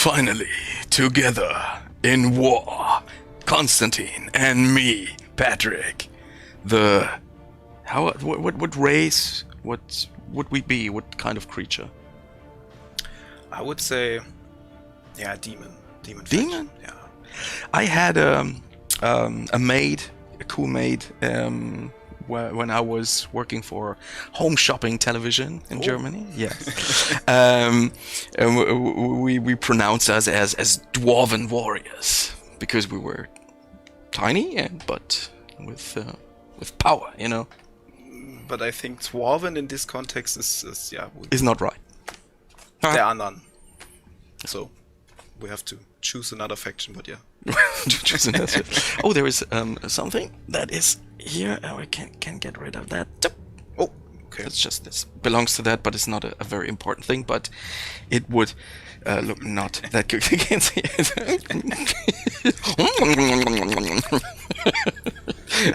Finally, together in war, Constantine and me, Patrick. What race? What would we be? What kind of creature? I would say, yeah, demon. Demon? Faction. Yeah. I had a maid, a cool maid, when I was working for Home Shopping Television in Germany. Yes. We pronounced us as dwarven warriors because we were tiny, but with power, you know. But I think dwarven in this context is not right. There are none. So we have to choose another faction, but yeah. Oh, there is something that is here. Oh, I can get rid of that. Oh, okay. It's just this belongs to that, but it's not a very important thing. But it would look not that good. You can't see it.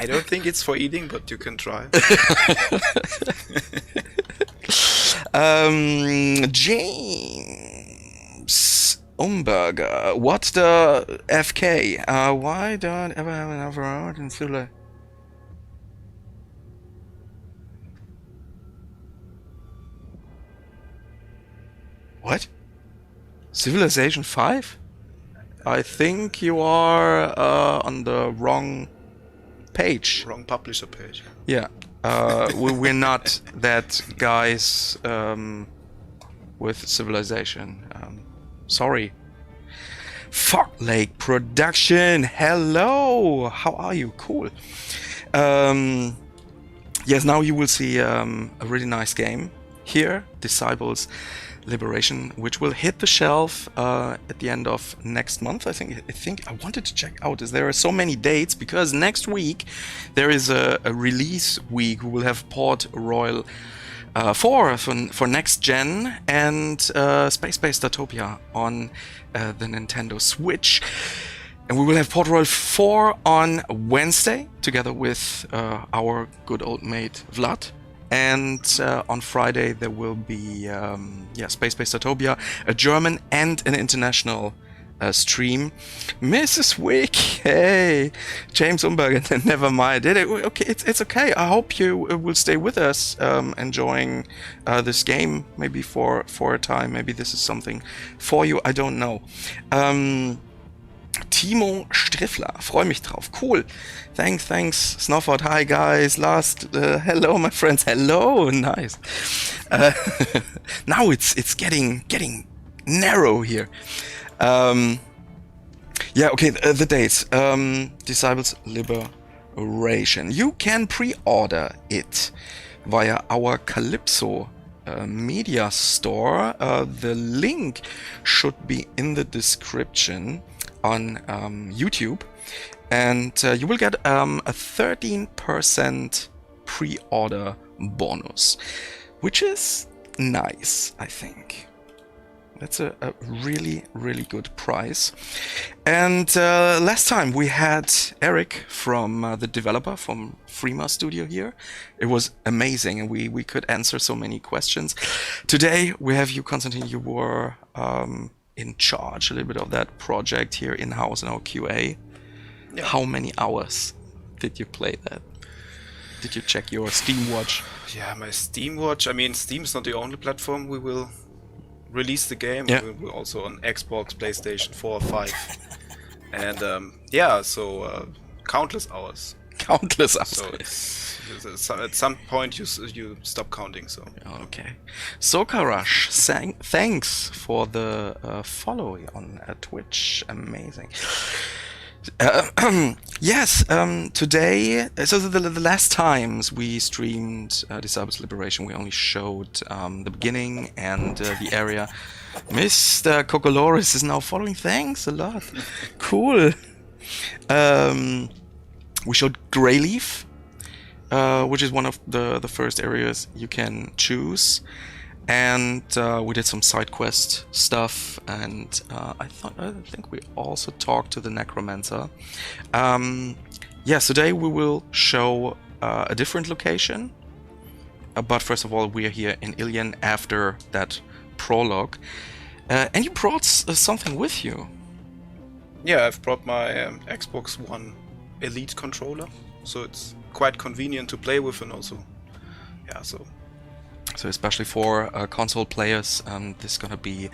I don't think it's for eating, but you can try. James Umberger, what the FK? Why don't ever have another art in Sula? What? Civilization 5? I think you are on the wrong page. Wrong publisher page. Yeah. We're not that guys with Civilization. Sorry. Fog Lake Production. Hello. How are you? Cool. Yes, now you will see a really nice game here, Disciples Liberation, which will hit the shelf at the end of next month. I think I wanted to check out as there are so many dates because next week there is a release week. We will have Port Royal 4 for next gen and Space Dystopia on the Nintendo Switch. And we will have Port Royal 4 on Wednesday together with our good old mate Vlad. And on Friday there will be Space Dystopia, a German and an international stream. Mrs. Wick, hey, James Umberger, never mind. Okay, it's okay. I hope you will stay with us, enjoying this game, maybe for a time. Maybe this is something for you. I don't know. Timo Striffler, freue mich drauf. Cool. Thanks. Snufford, hi guys. Last, hello my friends. Hello, nice. Now it's getting narrow here. Okay, the dates. Disciples Liberation. You can pre-order it via our Kalypso media store. The link should be in the description on YouTube. And you will get a 13% pre-order bonus, which is nice, I think. That's a really, really good price. And last time we had Eric from the developer from Frima Studio here. It was amazing, and we could answer so many questions. Today we have you, Constantine. You were in charge a little bit of that project here in-house in our QA. Yeah. How many hours did you play that? Did you check your Steam Watch? Yeah, my Steam Watch. I mean, Steam's not the only platform we will release the game. Yeah. We're also on Xbox, PlayStation 4 or 5. And so countless hours. Countless hours. So it's, at some point you stop counting. So okay. Sokarash, thanks for the follow on Twitch. Amazing. Yes, today, so the last times we streamed Disciples Liberation, we only showed the beginning and the area. Mr. Cocoloris is now following. Thanks a lot. Cool. We showed Greyleaf, which is one of the first areas you can choose. And we did some side quest stuff, and I think we also talked to the Necromancer. Today we will show a different location. But first of all, we are here in Ilion after that prologue. And you brought something with you. Yeah, I've brought my Xbox One Elite controller, so it's quite convenient to play with, and also, yeah, so especially for console players, this is gonna be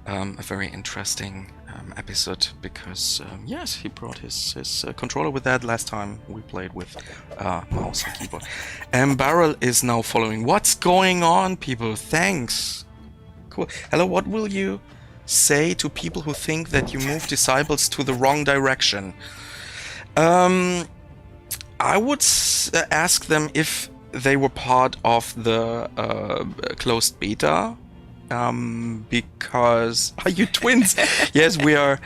a very interesting episode because yes, he brought his controller with that last time we played with mouse and keyboard. And Barrel is now following. What's going on, people? Thanks. Cool. Hello, what will you say to people who think that you move disciples to the wrong direction? I would ask them if they were part of the closed beta, because are you twins? Yes, we are.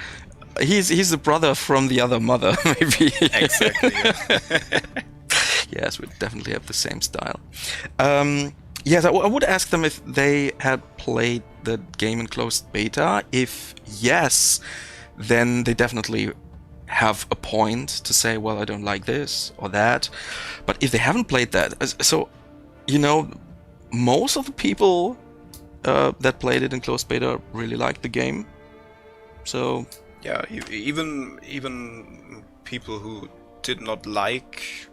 He's the brother from the other mother, maybe. exactly. Yeah. Yes, we definitely have the same style. Yes, I would ask them if they had played the game in closed beta. If yes, then they definitely have a point to say, well, I don't like this or that. But if they haven't played that, so, you know, most of the people that played it in closed beta really liked the game. So yeah, even people who did not like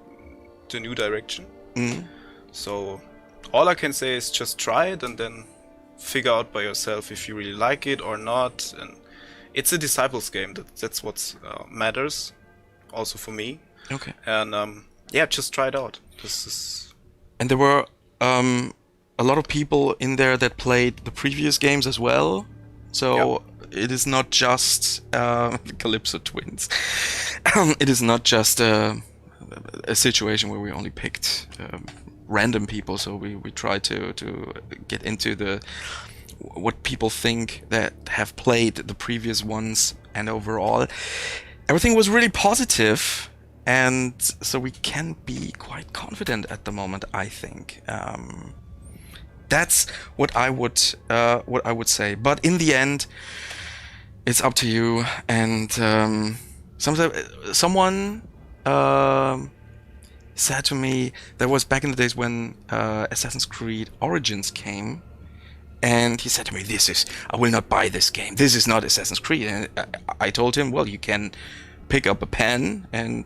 the new direction. So all I can say is just try it and then figure out by yourself if you really like it or not. And it's a disciples game. That's what matters, also for me. okay. And yeah, just try it out. This is. And there were a lot of people in there that played the previous games as well. So it is not just Kalypso twins. It is not just a situation where we only picked random people. So we try to get into what people think that have played the previous ones, and overall everything was really positive, and so we can be quite confident at the moment, I think. That's what I would say, but in the end it's up to you. And someone said to me, that was back in the days when Assassin's Creed Origins came, and he said to me, I will not buy this game. This is not Assassin's Creed. And I told him, well, you can pick up a pen and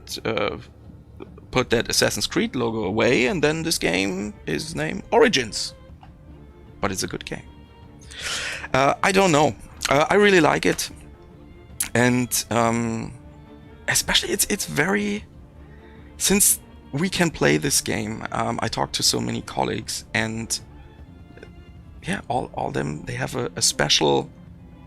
put that Assassin's Creed logo away, and then this game is named Origins. But it's a good game. I don't know. I really like it. And especially it's very... Since we can play this game, I talked to so many colleagues, and yeah, all of them, they have a special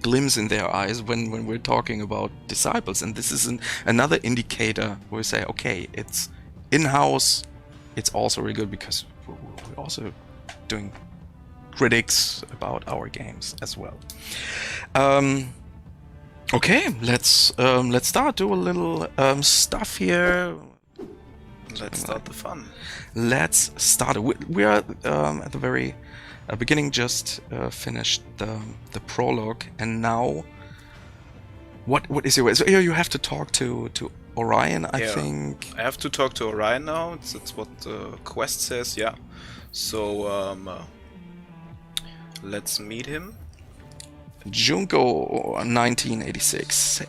glimpse in their eyes when we're talking about disciples. And this is another indicator where we say, okay, it's in-house, it's also really good, because we're also doing critics about our games as well. Okay, let's start. Do a little stuff here. Let's start the fun. Let's start. We are at the very beginning. Just finished the prologue, and now what is your way? So here you have to talk to Orion, I think. I have to talk to Orion now. It's what the quest says. Yeah. So let's meet him. Junko 1986. Say.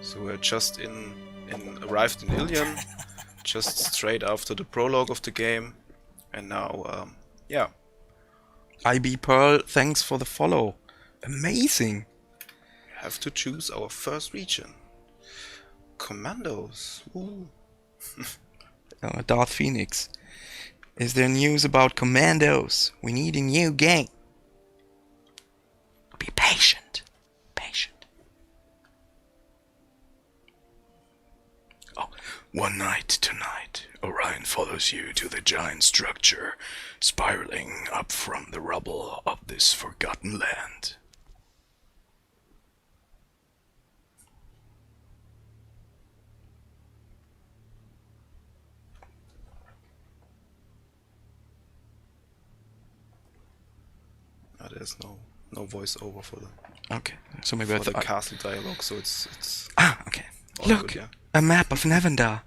So we're just arrived in Ilion, just straight after the prologue of the game, and now yeah. IB Pearl, thanks for the follow. Amazing. We have to choose our first region. Commandos. Ooh. Darth Phoenix. Is there news about Commandos? We need a new game. Be patient. Patient. Oh, one night tonight, Orion follows you to the giant structure spiraling up from the rubble of this forgotten land. There's no voiceover for the so maybe the castle dialogue, so it's okay. all Look, good, yeah. a map of Nevendar.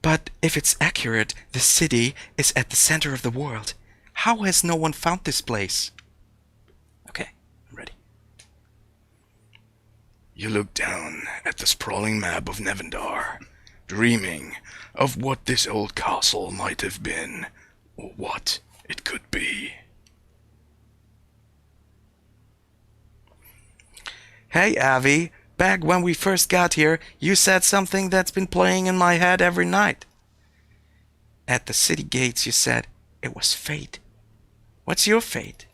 But if it's accurate, the city is at the center of the world. How has no one found this place? Okay, I'm ready. You look down at the sprawling map of Nevendar, dreaming of what this old castle might have been, or what it could be. Hey, Avi. Back when we first got here, you said something that's been playing in my head every night. At the city gates, you said it was fate. What's your fate?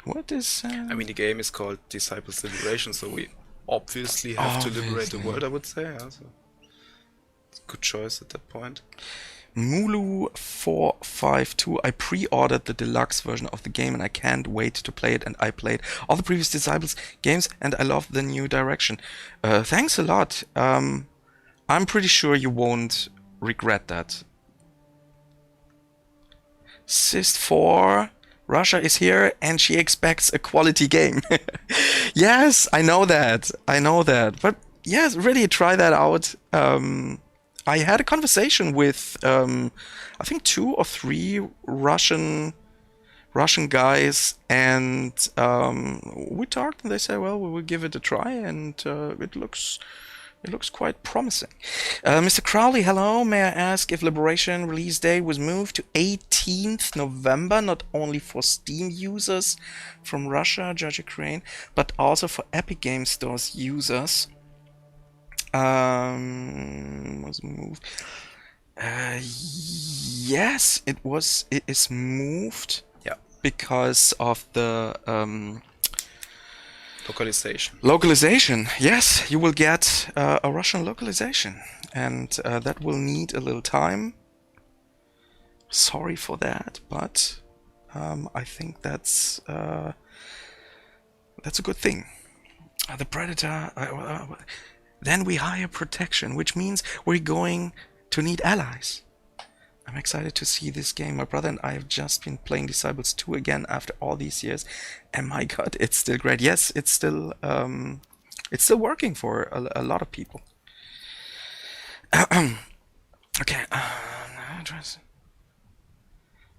What is... I mean, the game is called Disciples Liberation, so we obviously have to liberate the world, I would say. Yeah, so it's a good choice at that point. Mulu452. I pre-ordered the deluxe version of the game and I can't wait to play it, and I played all the previous Disciples games and I love the new direction. Thanks a lot. I'm pretty sure you won't regret that. Sist4. Russia is here and she expects a quality game. Yes, I know that. I know that. But yes, really try that out. I had a conversation with I think 2 or 3 Russian guys, and we talked, and they said, well, we will give it a try, and it looks quite promising. Mr. Crowley, hello. May I ask if Liberation release day was moved to 18th November, not only for Steam users from Russia, Georgia, Ukraine, but also for Epic Game Store's users? Was moved. Yes, it was. It is moved. Yeah. Because of the Localization. Localization. Yes, you will get a Russian localization, and that will need a little time. Sorry for that, but I think that's a good thing. The Predator. Then we hire protection, which means we're going to need allies. I'm excited to see this game. My brother and I have just been playing Disciples 2 again after all these years, and my god, it's still great. Yes, it's still working for a lot of people. Okay,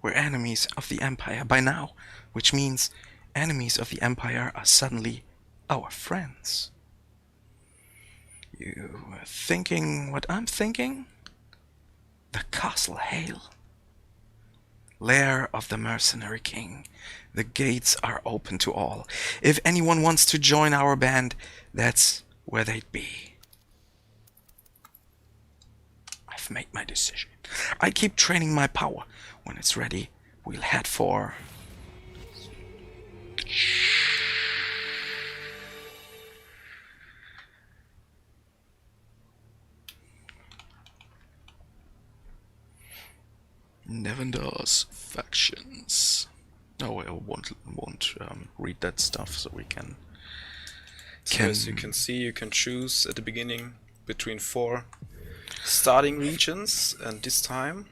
we're enemies of the Empire by now, which means enemies of the Empire are suddenly our friends. You are thinking what I'm thinking? The Castle Hale. Lair of the Mercenary King. The gates are open to all. If anyone wants to join our band, that's where they'd be. I've made my decision. I keep training my power. When it's ready, we'll head for... Nevendar's factions. No, I won't read that stuff, so we can. So as you can see, you can choose at the beginning between 4 starting regions, and this time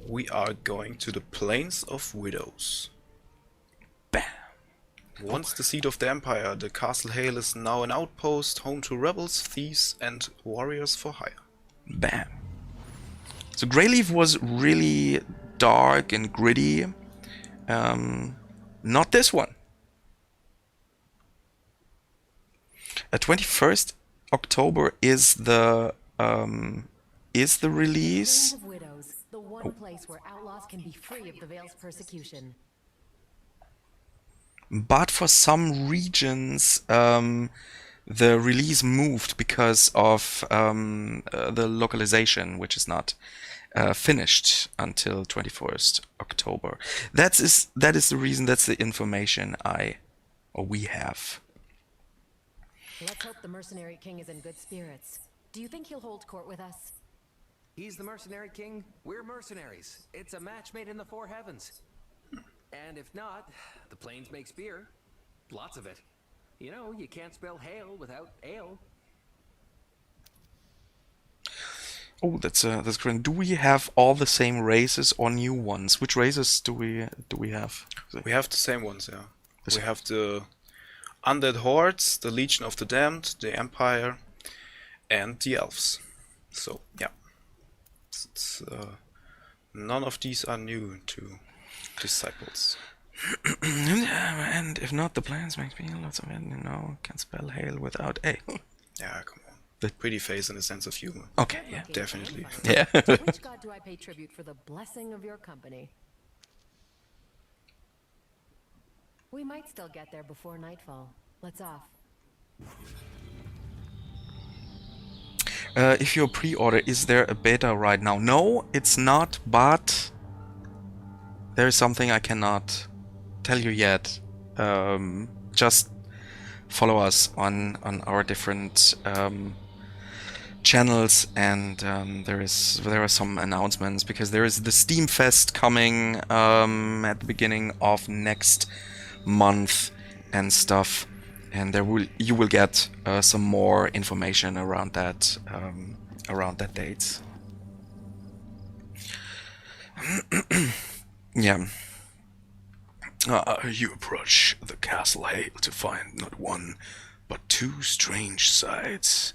we are going to the Plains of Widows. Bam! Once the seat of the Empire, the Castle Hale is now an outpost, home to rebels, thieves, and warriors for hire. Bam! So Greyleaf was really dark and gritty. Not this one. 21st October is the release. Land of Widows, the one place where outlaws can be free of the Veil's persecution. But for some regions, the release moved because of the localization, which is not finished until 21st October. That is the reason. That's the information we have. Let's hope the Mercenary King is in good spirits. Do you think he'll hold court with us? He's the Mercenary King, we're mercenaries. It's a match made in the 4 heavens. And if not, the Plains makes beer. Lots of it. You know, you can't spell hail without ale. Oh, that's great. Do we have all the same races or new ones? Which races do we have? We have the same ones, yeah. We have the undead hordes, the Legion of the Damned, the Empire, and the Elves. So yeah, none of these are new to disciples. And if not, the plans makes me lots of it, can spell hail without A. Yeah, come on. Pretty face and a sense of humor. Okay, yeah. Definitely. Yeah. To which god do I pay tribute for the blessing of your company? We might still get there before nightfall. Let's off. If you're pre-order, is there a beta right now? No, it's not, but there is something I cannot tell you yet. Just follow us on our different channels, and there are some announcements, because there is the Steam Fest coming at the beginning of next month and stuff, and you will get some more information around that dates. Yeah. You approach the Castle Hale to find not one, but two strange sights.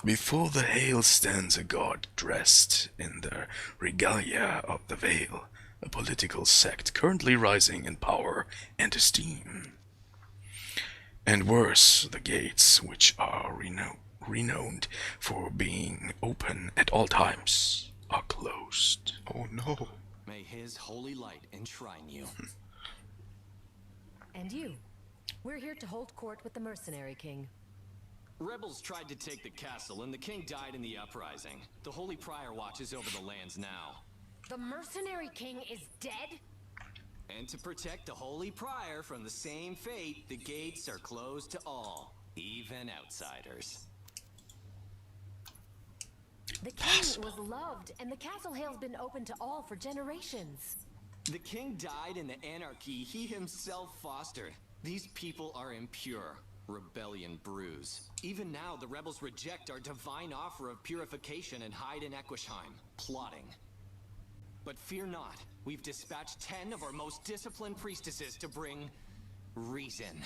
Before the Hale stands a god dressed in the regalia of the Vale, a political sect currently rising in power and esteem. And worse, the gates, which are renowned for being open at all times, are closed. Oh no. May his holy light enshrine you. And you. We're here to hold court with the Mercenary King. Rebels tried to take the castle, and the king died in the uprising. The Holy Prior watches over the lands now. The Mercenary King is dead? And to protect the Holy Prior from the same fate, the gates are closed to all, even outsiders. The king was loved, and the Castle Hale's been open to all for generations. The king died in the anarchy he himself fostered. These people are impure. Rebellion brews. Even now, the rebels reject our divine offer of purification and hide in Equisheim, plotting. But fear not, we've dispatched 10 of our most disciplined priestesses to bring reason.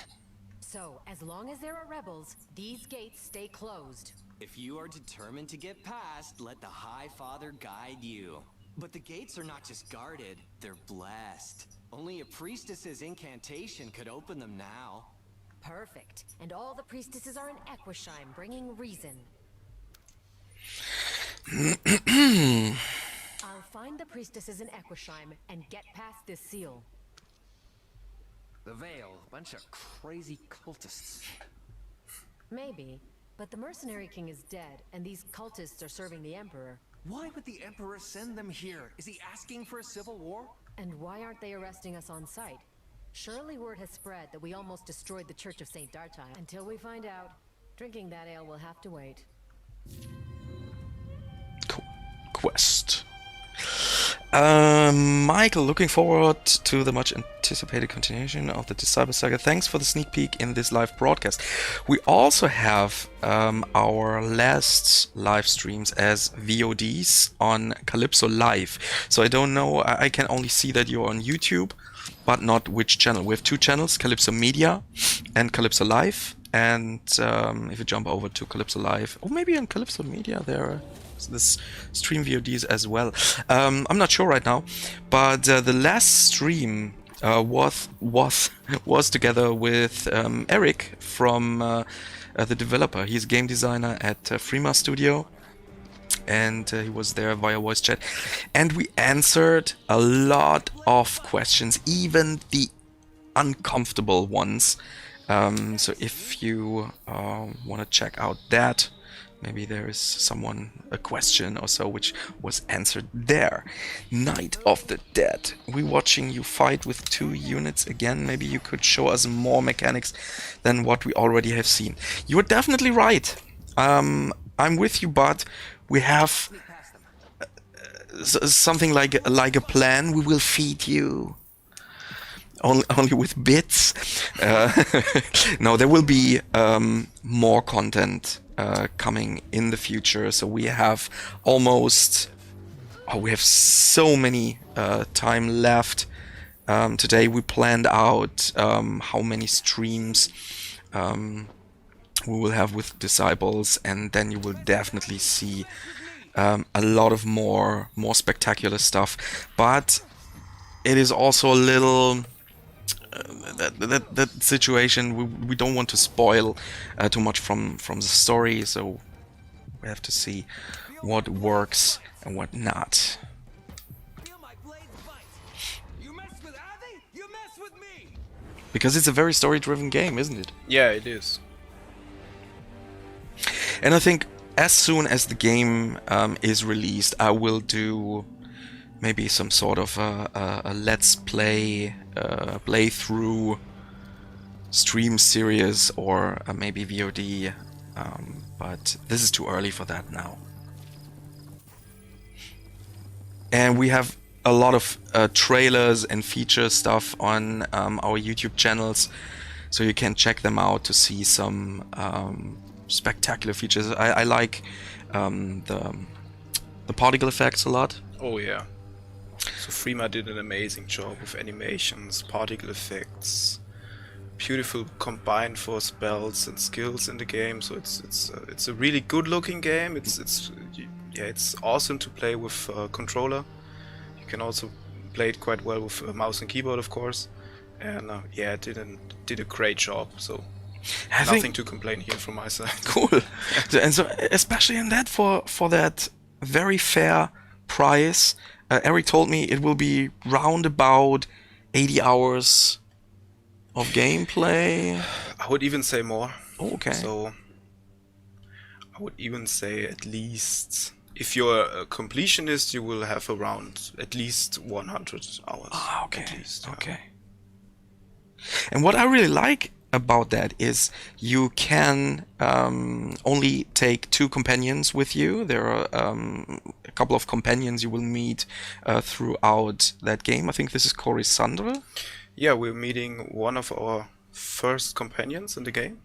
So, as long as there are rebels, these gates stay closed. If you are determined to get past, let the High Father guide you. But the gates are not just guarded, they're blessed. Only a priestess's incantation could open them now. Perfect. And all the priestesses are in Equisheim, bringing reason. I'll find the priestesses in Equisheim and get past this seal. The Vale, bunch of crazy cultists. Maybe, but the Mercenary King is dead, and these cultists are serving the Emperor. Why would the Emperor send them here? Is he asking for a civil war? And why aren't they arresting us on sight? Surely word has spread that we almost destroyed the Church of St. Dartine. Until we find out, drinking that ale will have to wait. Quest. Michael, looking forward to the much anticipated continuation of the Disciple Saga. Thanks for the sneak peek in this live broadcast. We also have our last live streams as VODs on Kalypso Live. So I don't know, I can only see that you're on YouTube, but not which channel. We have two channels, Kalypso Media and Kalypso Live. And if you jump over to Kalypso Live, or maybe on Kalypso Media, there are this stream VODs as well. I'm not sure right now, but the last stream was together with Eric from the developer. He's a game designer at Frima Studio, and he was there via voice chat, and we answered a lot of questions, even the uncomfortable ones. So if you want to check out that, maybe there is a question or so which was answered there. Night of the Dead. We're watching you fight with 2 units again. Maybe you could show us more mechanics than what we already have seen. You're definitely right. I'm with you, but we have something like a plan. We will feed you. Only with bits. No, there will be more content coming in the future. So we have we have so many time left. Today we planned out how many streams we will have with Disciples, and then you will definitely see a lot of more spectacular stuff. But it is also a little that situation. We don't want to spoil too much from the story, so we have to see what works and what not. Feel my blades bite. You mess with Avi, you mess with me. Because it's a very story-driven game, isn't it? Yeah, it is. And I think as soon as the game is released, I will do maybe some sort of a let's play playthrough stream series, or maybe VOD, but this is too early for that now. And we have a lot of trailers and feature stuff on our YouTube channels, so you can check them out to see some spectacular features. I like the particle effects a lot. Oh yeah. So Frima did an amazing job with animations, particle effects, beautiful combined for spells and skills in the game. So it's a really good looking game. It's awesome to play with controller. You can also play it quite well with mouse and keyboard, of course. And yeah, it did a great job. So nothing to complain here from my side. Cool. And so especially in that, for that very fair price, Eric told me it will be round about 80 hours of gameplay. I would even say more. Oh, okay. So I would even say at least, if you're a completionist, you will have around at least 100 hours. Ah, okay. At least, okay. And what I really like about that is you can only take 2 companions with you. There are a couple of companions you will meet throughout that game. I think this is Corisandra. Yeah, we're meeting one of our first companions in the game.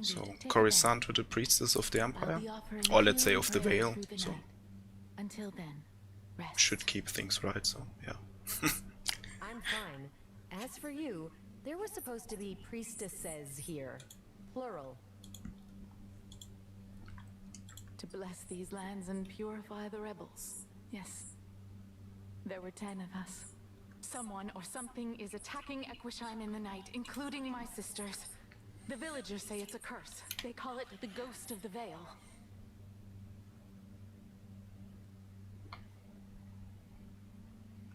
So Corisandra, the priestess of the Empire, or let's say of the Veil. So Until then, rest. should keep things right. So yeah. I'm fine. As for you, there was supposed to be priestesses here. Plural. To bless these lands and purify the rebels. Yes. There were 10 of us. Someone or something is attacking Equishime in the night, including my sisters. The villagers say it's a curse. They call it the Ghost of the Veil.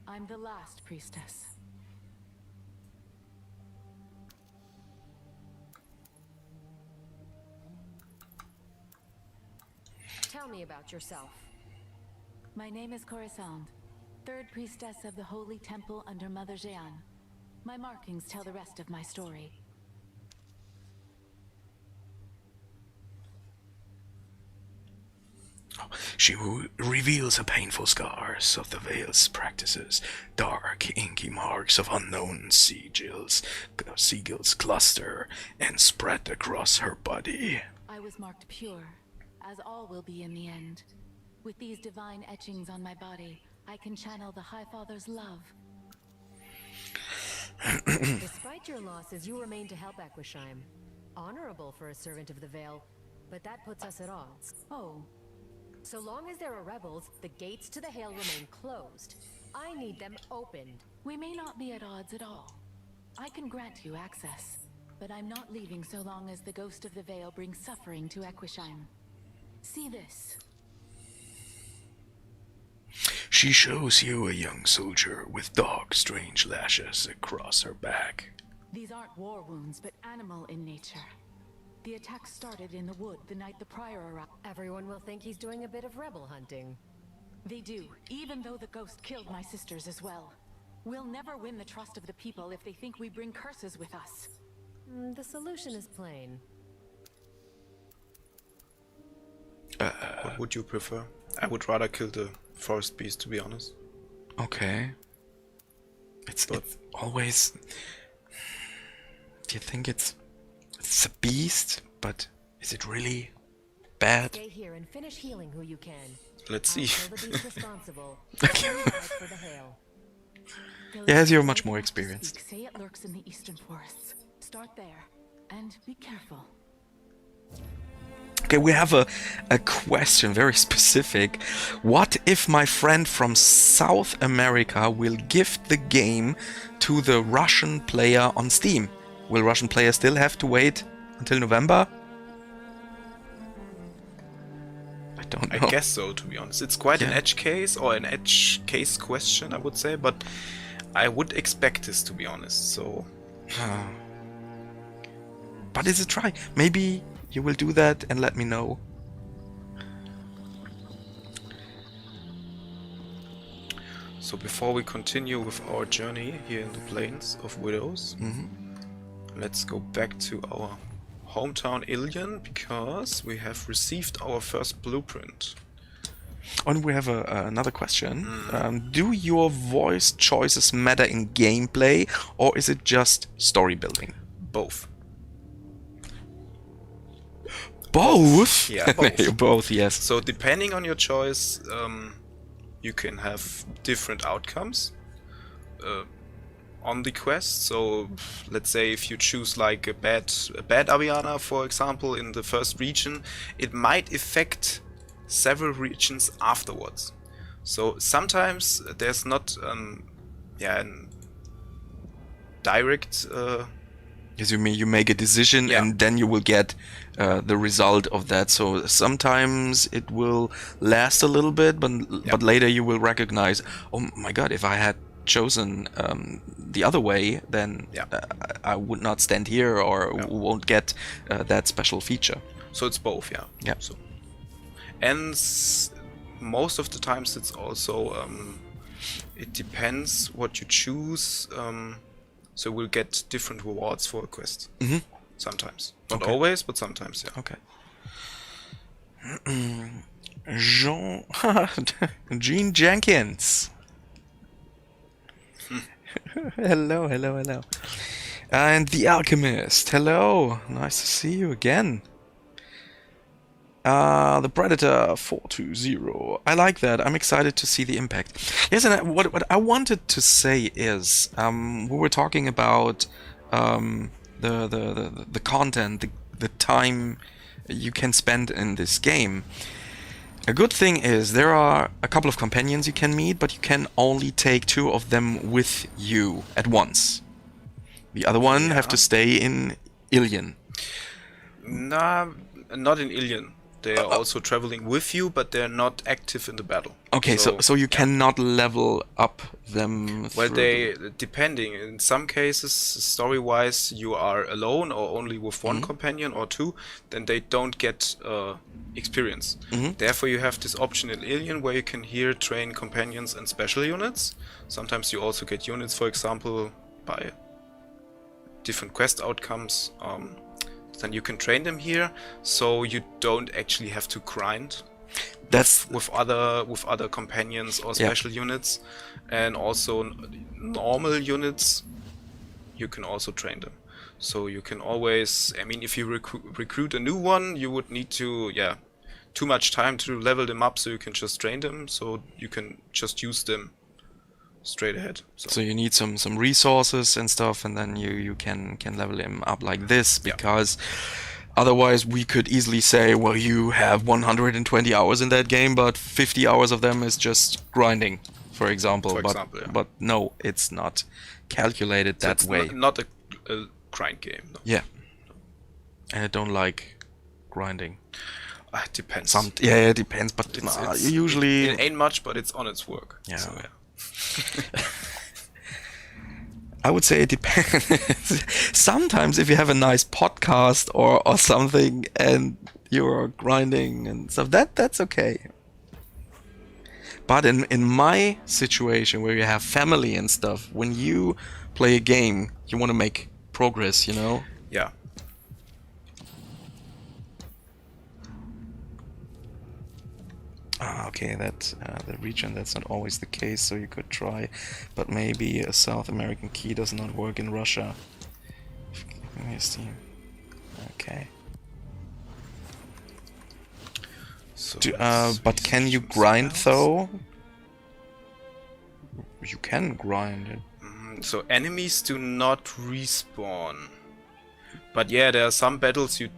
I'm the last priestess. Tell me about yourself. My name is Corisande, 3rd priestess of the Holy Temple under Mother Jeanne. My markings tell the rest of my story. She reveals her painful scars of the Veil's practices, dark, inky marks of unknown sigils cluster and spread across her body. I was marked pure, as all will be in the end. With these divine etchings on my body, I can channel the High Father's love. Despite your losses, you remain to help Equishime. Honorable for a servant of the Veil, but that puts us at odds. Oh, So long as there are rebels, the gates to the Hail remain closed. I need them opened. we may not be at odds at all. I can grant you access, but I'm not leaving so long as the Ghost of the Veil brings suffering to Equishime. See this. She shows you a young soldier with dark, strange lashes across her back. These aren't war wounds, but animal in nature. The attack started in the wood the night the Prior arrived. Everyone will think he's doing a bit of rebel hunting. They do, even though the ghost killed my sisters as well. We'll never win the trust of the people if they think we bring curses with us. The solution is plain. What would you prefer? I would rather kill the forest beast, to be honest. Okay. It's always... Do you think it's a beast, but is it really bad? Stay here and finish healing who you can. Let's see. I'll kill the beast responsible. You fight for the Hail. Yes, you're much more experienced. Say it lurks in the eastern forests. Start there. And be careful. Okay, we have a question, very specific. What if my friend from South America will gift the game to the Russian player on Steam? Will Russian players still have to wait until November? I don't know. I guess so, to be honest. It's quite an Yeah. edge case, or an edge case question, I would say, but I would expect this, to be honest, so... But it's a try. Maybe you will do that and let me know. So before we continue with our journey here in the Plains of Widows, let's go back to our hometown Ilion, because we have received our first blueprint. And we have another question. Do your voice choices matter in gameplay, or is it just story building? Both. Both? Yeah, both. Both, yes. So depending on your choice, you can have different outcomes on the quest. So let's say if you choose like a bad Aviana, for example, in the first region, it might affect several regions afterwards. So sometimes there's not a direct Yes, you mean you make a decision Yeah. and then you will get the result of that. So sometimes it will last a little bit, but later you will recognize, oh my god, if I had chosen the other way, then I would not stand here or won't get that special feature. So it's both, yeah. Yeah. So, and most of the times it's also it depends what you choose. So we'll get different rewards for a quest. Sometimes, not Okay. always, but sometimes, yeah. Okay. Gene Jenkins. Hello. And the Alchemist. Hello. Nice to see you again. The Predator 420. I like that. I'm excited to see the impact. Yes, and what I wanted to say is, we were talking about the content, the time you can spend in this game. A good thing is there are a couple of companions you can meet, but you can only take 2 of them with you at once. The other one have to stay in Ilion. Nah, not in Ilion. They are also traveling with you, but they're not active in the battle. Okay, so you cannot level up them. Well, through depending. In some cases, story-wise, you are alone or only with one companion or 2, then they don't get experience. Therefore, you have this option in Ilion where you can here train companions and special units. Sometimes you also get units, for example, by different quest outcomes. Then you can train them here, so you don't actually have to grind. That's with other companions or special units, and also normal units. You can also train them, so you can always. I mean, if you recruit a new one, you would need to too much time to level them up, so you can just train them. So you can just use them straight ahead. So you need some resources and stuff, and then you can level him up like this, because otherwise we could easily say, well, you have 120 hours in that game, but 50 hours of them is just grinding, for example. But no, it's not calculated that it's way. Not a grind game. No. Yeah, and I don't like grinding. It depends. It depends, but usually it ain't much, but it's on its work. Yeah. So, I would say it depends. Sometimes if you have a nice podcast or something and you're grinding and stuff, that's okay. But in my situation where you have family and stuff, when you play a game, you want to make progress, you know? Yeah. Okay, that's the region, that's not always the case, so you could try, but maybe a South American key does not work in Russia. Let me see. Okay. So but can you grind though? You can grind it. So enemies do not respawn, But yeah, there are some battles you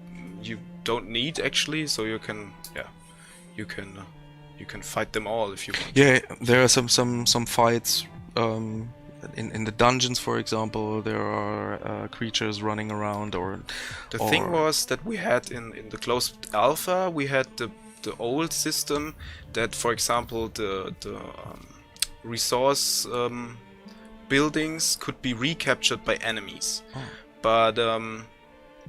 don't need actually, so you can you can fight them all if you want. Yeah, there are some fights in the dungeons, for example. There are creatures running around, or The thing was that we had in the closed alpha, we had the old system that, for example, the resource buildings could be recaptured by enemies. But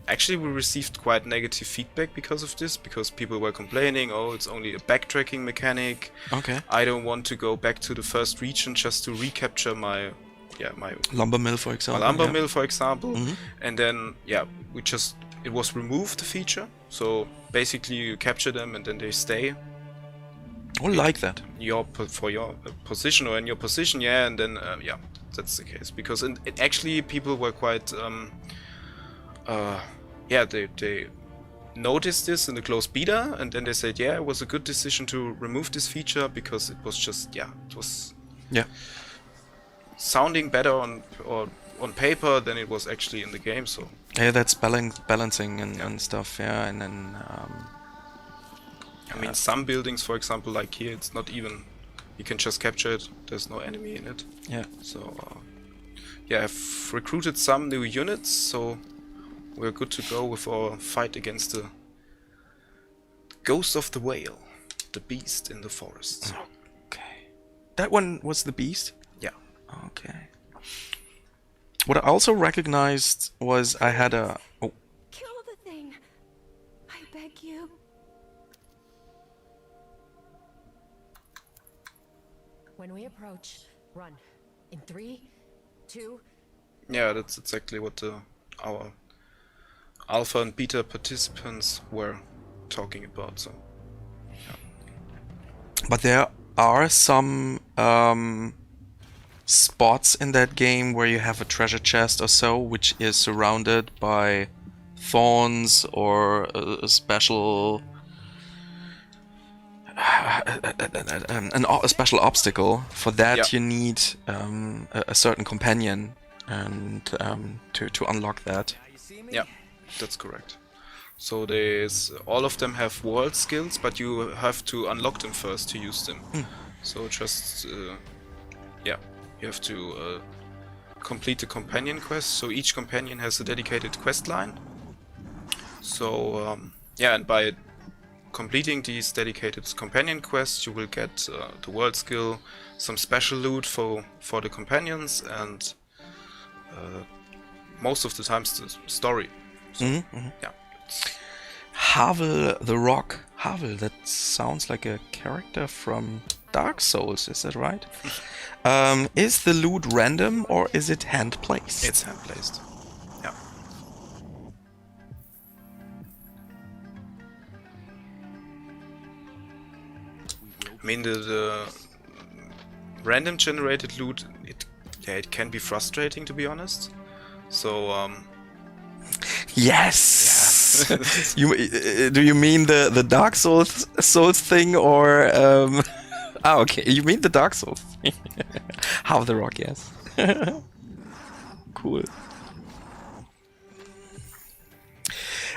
actually we received quite negative feedback because of this, because people were complaining, oh, it's only a backtracking mechanic. Okay. I don't want to go back to the first region just to recapture my lumber mill, for example. mill, for example. And then it was removed, the feature. So basically you capture them and then they stay I like that. for your position, or in your position, and then that's the case, because it actually people were quite they noticed this in the closed beta, and then they said it was a good decision to remove this feature, because it was just it was sounding better on paper than it was actually in the game. So yeah, that's balancing and stuff. Yeah, and then I mean, some buildings, for example, like here, it's not even, you can just capture it, there's no enemy in it. Yeah. So I've recruited some new units, so we're good to go with our fight against the Ghost of the Whale, the beast in the forest. Okay. That one was the beast? Yeah. Okay. What I also recognized was I had a... Oh. Kill the thing. I beg you. When we approach, run. In 3, 2... Yeah, that's exactly what our alpha and beta participants were talking about. So, But there are some spots in that game where you have a treasure chest or so, which is surrounded by thorns or a special... a special obstacle. For that you need a certain companion and to unlock that. yeah, that's correct. So all of them have world skills, but you have to unlock them first to use them. So just you have to complete the companion quest. So each companion has a dedicated quest line. So and by completing these dedicated companion quests, you will get the world skill, some special loot for the companions, and most of the times the story. So, yeah. Havel the Rock. Havel, that sounds like a character from Dark Souls, is that right? Is the loot random or is it hand placed? It's hand placed. Yeah. I mean, the random generated loot, it can be frustrating, to be honest. So yes. Yeah. Do you mean the Dark Souls thing, or okay, you mean the Dark Souls thing. Have the Rock, yes. Cool.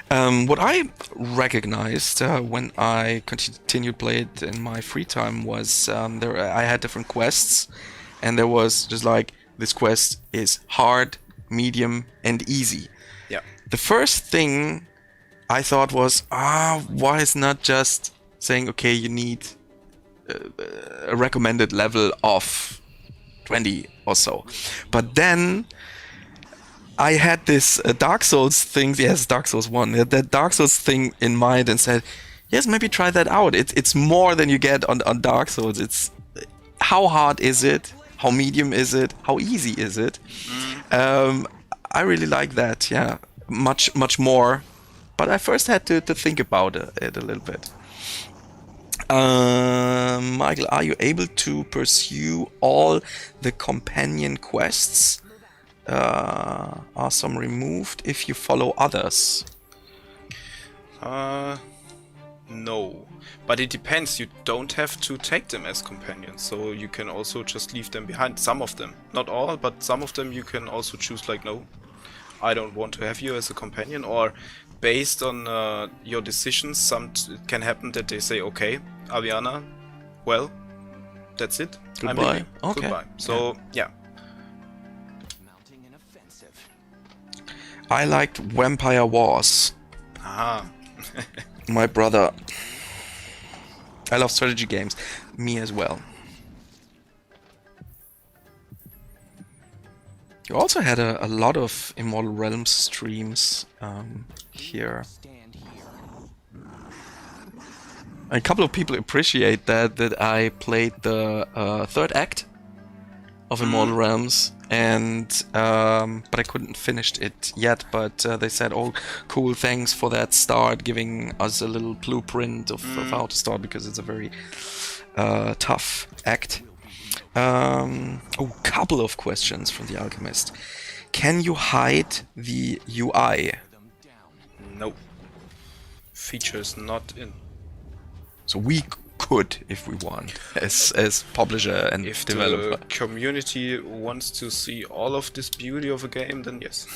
What I recognized when I continued play it in my free time was I had different quests, and there was just like, this quest is hard, medium, and easy. yeah, The first thing I thought was, why is not just saying, okay, you need a recommended level of 20 or so. But then I had this Dark Souls thing, yes, Dark Souls 1, that Dark Souls thing in mind, and said, yes, maybe try that out. It's more than you get on Dark Souls. It's how hard is it? How medium is it? How easy is it? I really like that, yeah, much more. But I first had to think about it a little bit. Michael, are you able to pursue all the companion quests? Are some removed if you follow others? no. But it depends, you don't have to take them as companions, so you can also just leave them behind. Some of them, not all, but some of them you can also choose like, no, I don't want to have you as a companion, or based on your decisions, it can happen that they say, okay, Aviana, well, that's it. I'm Goodbye. leaving. Okay. Goodbye. So yeah. Mounting an offensive. I liked Vampire Wars. Aha. My brother. I love strategy games. Me as well. You also had a lot of Immortal Realms streams here. Stand here. A couple of people appreciate that I played the third act of Immortal Realms, and but I couldn't finish it yet. But they said, "Oh, cool! Thanks for that start, giving us a little blueprint of how to start, because it's a very tough act." Couple of questions from the Alchemist. Can you hide the UI? Nope. Features not in. So we could, if we want, as publisher and If developer. the community wants to see all of this beauty of a game, then yes.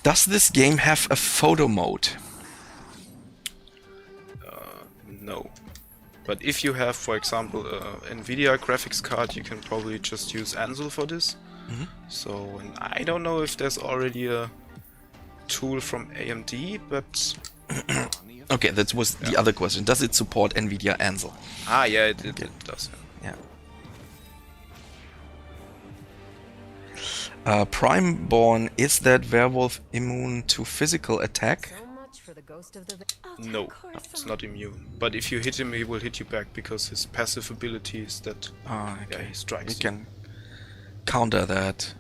Does this game have a photo mode? No. But if you have, for example, a NVIDIA graphics card, you can probably just use Ansel for this. So, and I don't know if there's already a tool from AMD, but... Okay, that was the other question. Does it support NVIDIA Ansel? Ah, yeah, it does. Yeah. Primeborn, is that werewolf immune to physical attack? So much for the ghost of the No, it's not immune. But if you hit him, he will hit you back, because his passive ability is that Okay. he strikes We you. can counter that.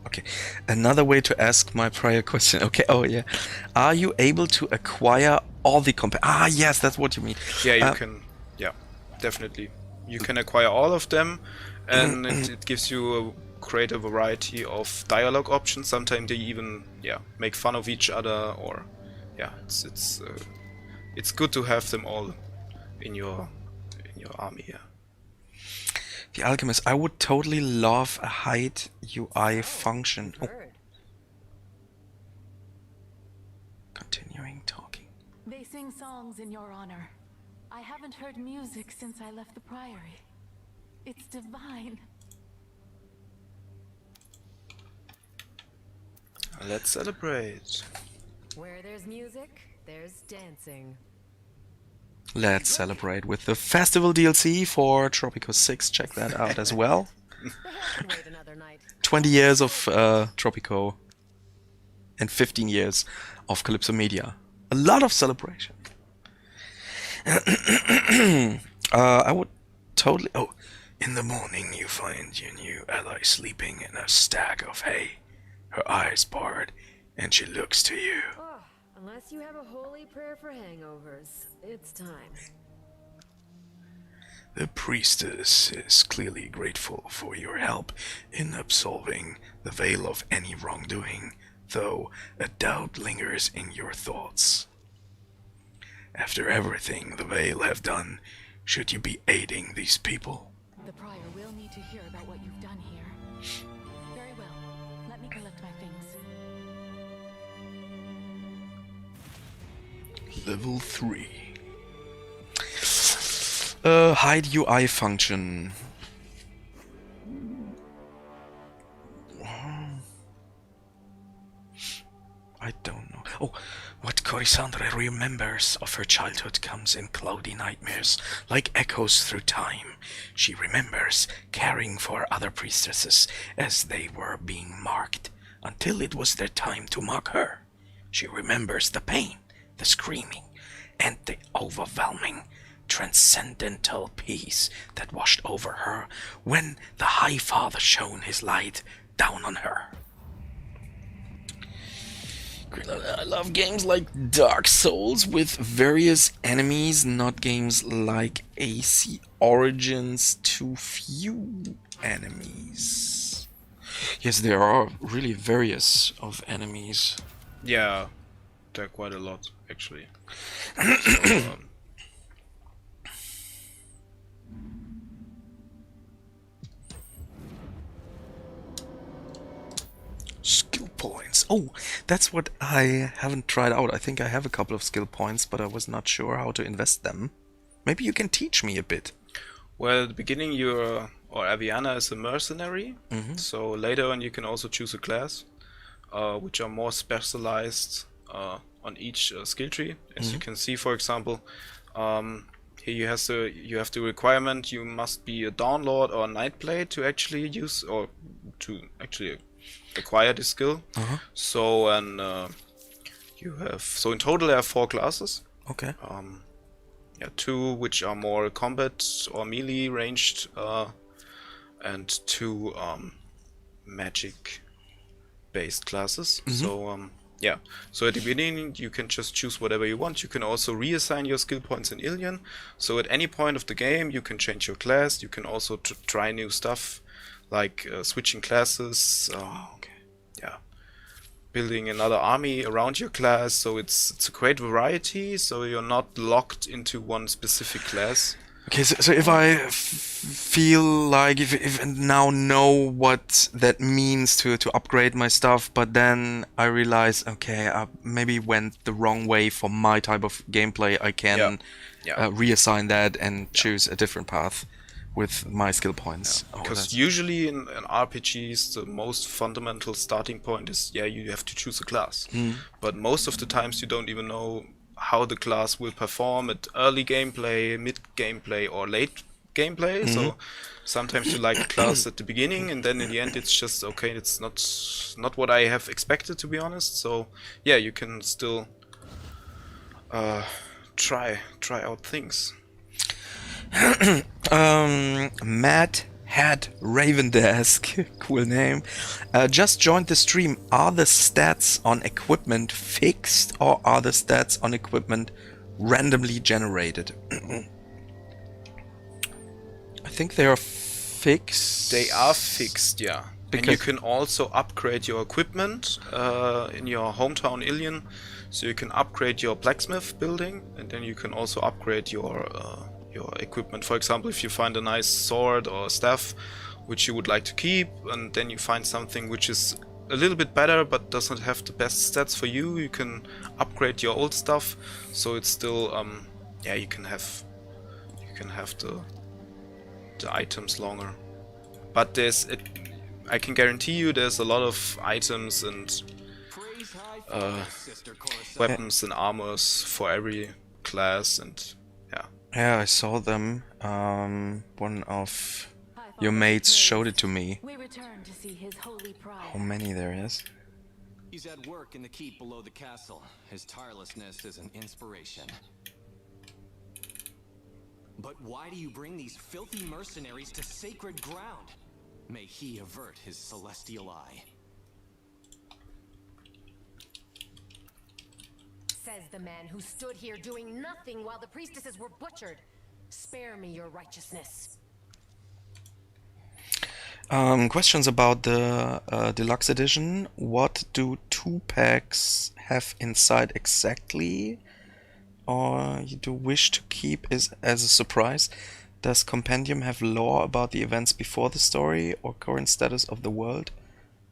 Okay, another way to ask my prior question. Okay, oh yeah. Are you able to acquire all the yes, that's what you mean. Yeah, you can. Yeah, definitely. You can acquire all of them, and it gives you a greater variety of dialogue options. Sometimes they even make fun of each other, or it's good to have them all in your army. Yeah. The Alchemist, I would totally love a hide UI function. Oh, bird. continuing talking. They sing songs in your honor. I haven't heard music since I left the Priory. It's divine. Let's celebrate. Where there's music, there's dancing. Let's celebrate with the festival DLC for Tropico 6. Check that out as well. The hell can wait another night. 20 years of Tropico and 15 years of Kalypso Media. A lot of celebration. I would totally... Oh, in the morning you find your new ally sleeping in a stack of hay. Her eyes barred, and she looks to you. Oh, unless you have a holy prayer for hangovers, it's time. The priestess is clearly grateful for your help in absolving the veil of any wrongdoing, though a doubt lingers in your thoughts. After everything the veil have done, should you be aiding these people? The Prior will need to hear about what you've done here. Very well. Let me collect my things. Level 3. Hide UI function. I don't know. Oh, what Corisandre remembers of her childhood comes in cloudy nightmares, like echoes through time. She remembers caring for other priestesses as they were being marked, until it was their time to mock her. She remembers the pain, the screaming, and the overwhelming, transcendental peace that washed over her when the High Father shone his light down on her. I love games like Dark Souls with various enemies, not games like AC Origins too few enemies. Yes, there are really various of enemies. Yeah, there are quite a lot actually. So, points. Oh, that's what I haven't tried out. I think I have a couple of skill points, but I was not sure how to invest them. Maybe you can teach me a bit. Well, at the beginning, Aviana is a mercenary. So later on, you can also choose a class, which are more specialized on each skill tree. As you can see, for example, here you have the requirement you must be a Dawnlord or a Nightblade to actually use or to actually acquire this skill. So so in total there are 4 classes. Okay. 2 which are more combat or melee ranged, and 2 magic based classes. So so at the beginning you can just choose whatever you want. You can also reassign your skill points in Ilion, so at any point of the game you can change your class. You can also try new stuff like switching classes, building another army around your class. So it's a great variety, so you're not locked into one specific class. Okay, so if I feel like if I now know what that means to upgrade my stuff, but then I realize, okay, I maybe went the wrong way for my type of gameplay, I can reassign that and choose a different path with my skill points. Because usually in RPGs, the most fundamental starting point is, you have to choose a class. But most of the times you don't even know how the class will perform at early gameplay, mid gameplay, or late gameplay. So sometimes you like a class at the beginning, and then in the end it's just okay. It's not what I have expected, to be honest. So you can still try out things. Mad Hat Ravendesk, cool name, just joined the stream. Are the stats on equipment fixed, or are the stats on equipment randomly generated? I think they are fixed. They are fixed, yeah. And you can also upgrade your equipment in your hometown Ilion. So you can upgrade your blacksmith building, and then you can also upgrade your equipment. For example, if you find a nice sword or staff which you would like to keep, and then you find something which is a little bit better but doesn't have the best stats for you, you can upgrade your old stuff, so it's still you can have the items longer. But I can guarantee you there's a lot of items and weapons and armors for every class, and yeah, I saw them. One of your mates showed it to me. We return to see his holy pride. How many there is? He's at work in the keep below the castle. His tirelessness is an inspiration. But why do you bring these filthy mercenaries to sacred ground? May he avert his celestial eye. Says the man who stood here doing nothing while the priestesses were butchered. Spare me your righteousness. Questions about the deluxe edition. What do 2 packs have inside exactly? Or you do wish to keep as a surprise? Does Compendium have lore about the events before the story or current status of the world?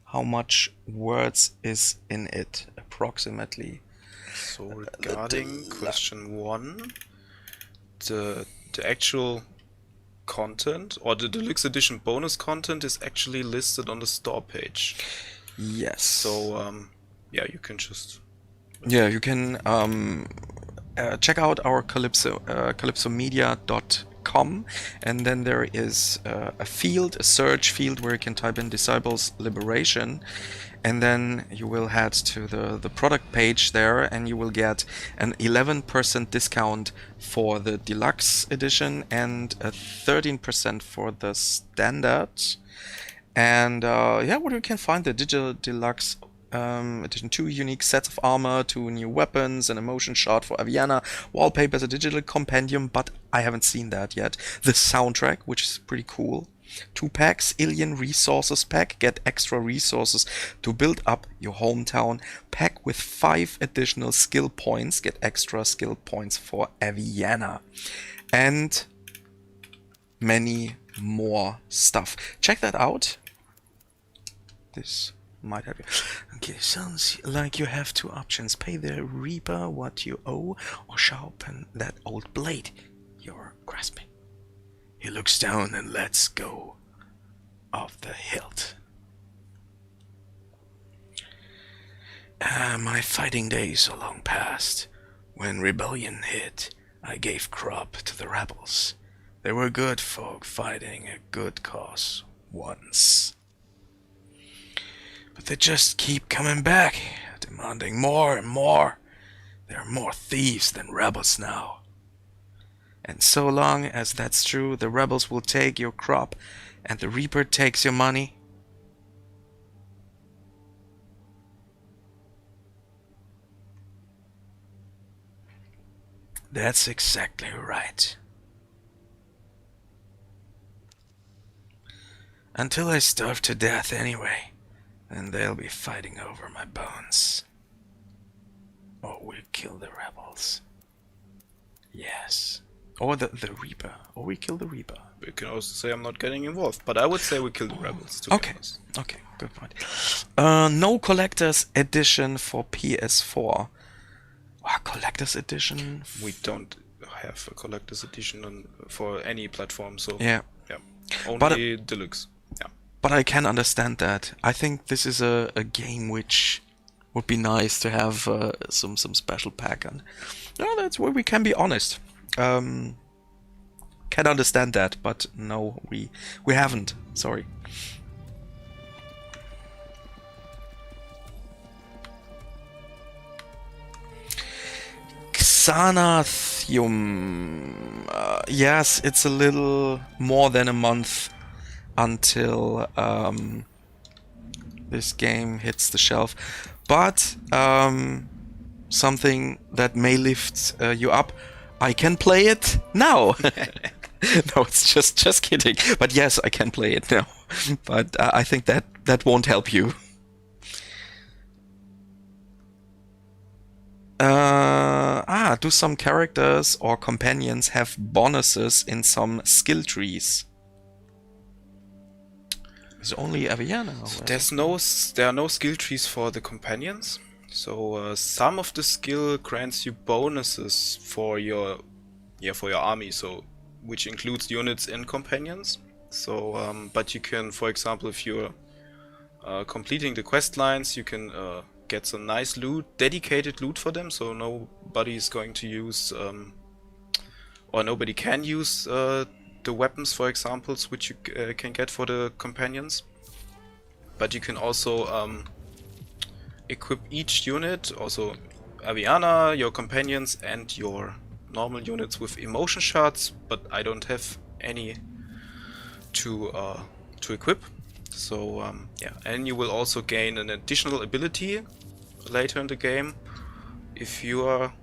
How much words is in it, approximately? So regarding question 1, the actual content or the deluxe edition bonus content is actually listed on the store page. Yes. So you can just you can check out our Kalypso, calypsomedia.com, and then there is a search field where you can type in Disciples Liberation, and then you will head to the product page there, and you will get an 11% discount for the deluxe edition and a 13% for the standard. And what you can find the digital deluxe edition: 2 unique sets of armor, 2 new weapons, an emotion shot for Aviana, wallpapers, a digital compendium, but I haven't seen that yet. The soundtrack, which is pretty cool. 2 packs, Alien Resources pack, get extra resources to build up your hometown. Pack with 5 additional skill points, get extra skill points for Aviana. And many more stuff. Check that out. This might help you. Okay, sounds like you have two options. Pay the Reaper what you owe, or sharpen that old blade you're grasping. He looks down and lets go of the hilt. My fighting days are long past. When rebellion hit, I gave crop to the rebels. They were good folk fighting a good cause once. But they just keep coming back, demanding more and more. There are more thieves than rebels now. And so long as that's true, the rebels will take your crop and the Reaper takes your money. That's exactly right. Until I starve to death anyway, and they'll be fighting over my bones. Or we'll kill the rebels. Yes. Or the Reaper. Or we kill the Reaper. You can also say I'm not getting involved, but I would say we kill the rebels. To be Okay. honest. Okay, good point. No collector's edition for PS4. Collector's edition? We don't have a collector's edition for any platform, so Yeah. only deluxe. Yeah. But I can understand that. I think this is a game which would be nice to have some special pack on. No, that's where we can be honest. Can understand that, but no, we haven't. Sorry. Xanathium. Yes, it's a little more than a month until this game hits the shelf. But something that may lift you up. I can play it now. No, it's just kidding. But yes, I can play it now. But I think that won't help you. Do some characters or companions have bonuses in some skill trees? Is it only Aviana? There are no skill trees for the companions. So some of the skill grants you bonuses for your army. So which includes units and companions. So but you can, for example, if you're completing the quest lines, you can get some nice loot, dedicated loot for them, so nobody is going to use or nobody can use the weapons, for example, which you can get for the companions. But you can also equip each unit, also Aviana, your companions, and your normal units with emotion shards, but I don't have any to equip. So yeah, and you will also gain an additional ability later in the game if you are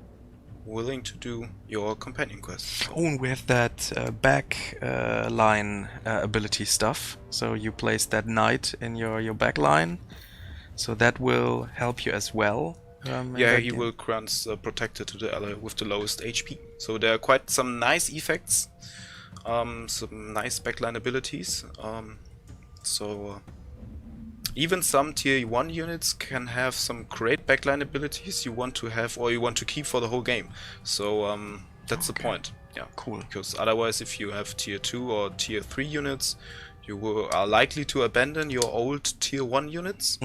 willing to do your companion quest. Oh, and we have that back line ability stuff. So you place that knight in your back line, so that will help you as well. Yeah, he will grant protector to the ally with the lowest HP. So there are quite some nice effects, some nice backline abilities. Even some tier 1 units can have some great backline abilities you want to have or you want to keep for the whole game. So that's the point. Yeah, cool. Because otherwise, if you have tier 2 or tier 3 units, you are likely to abandon your old tier 1 units.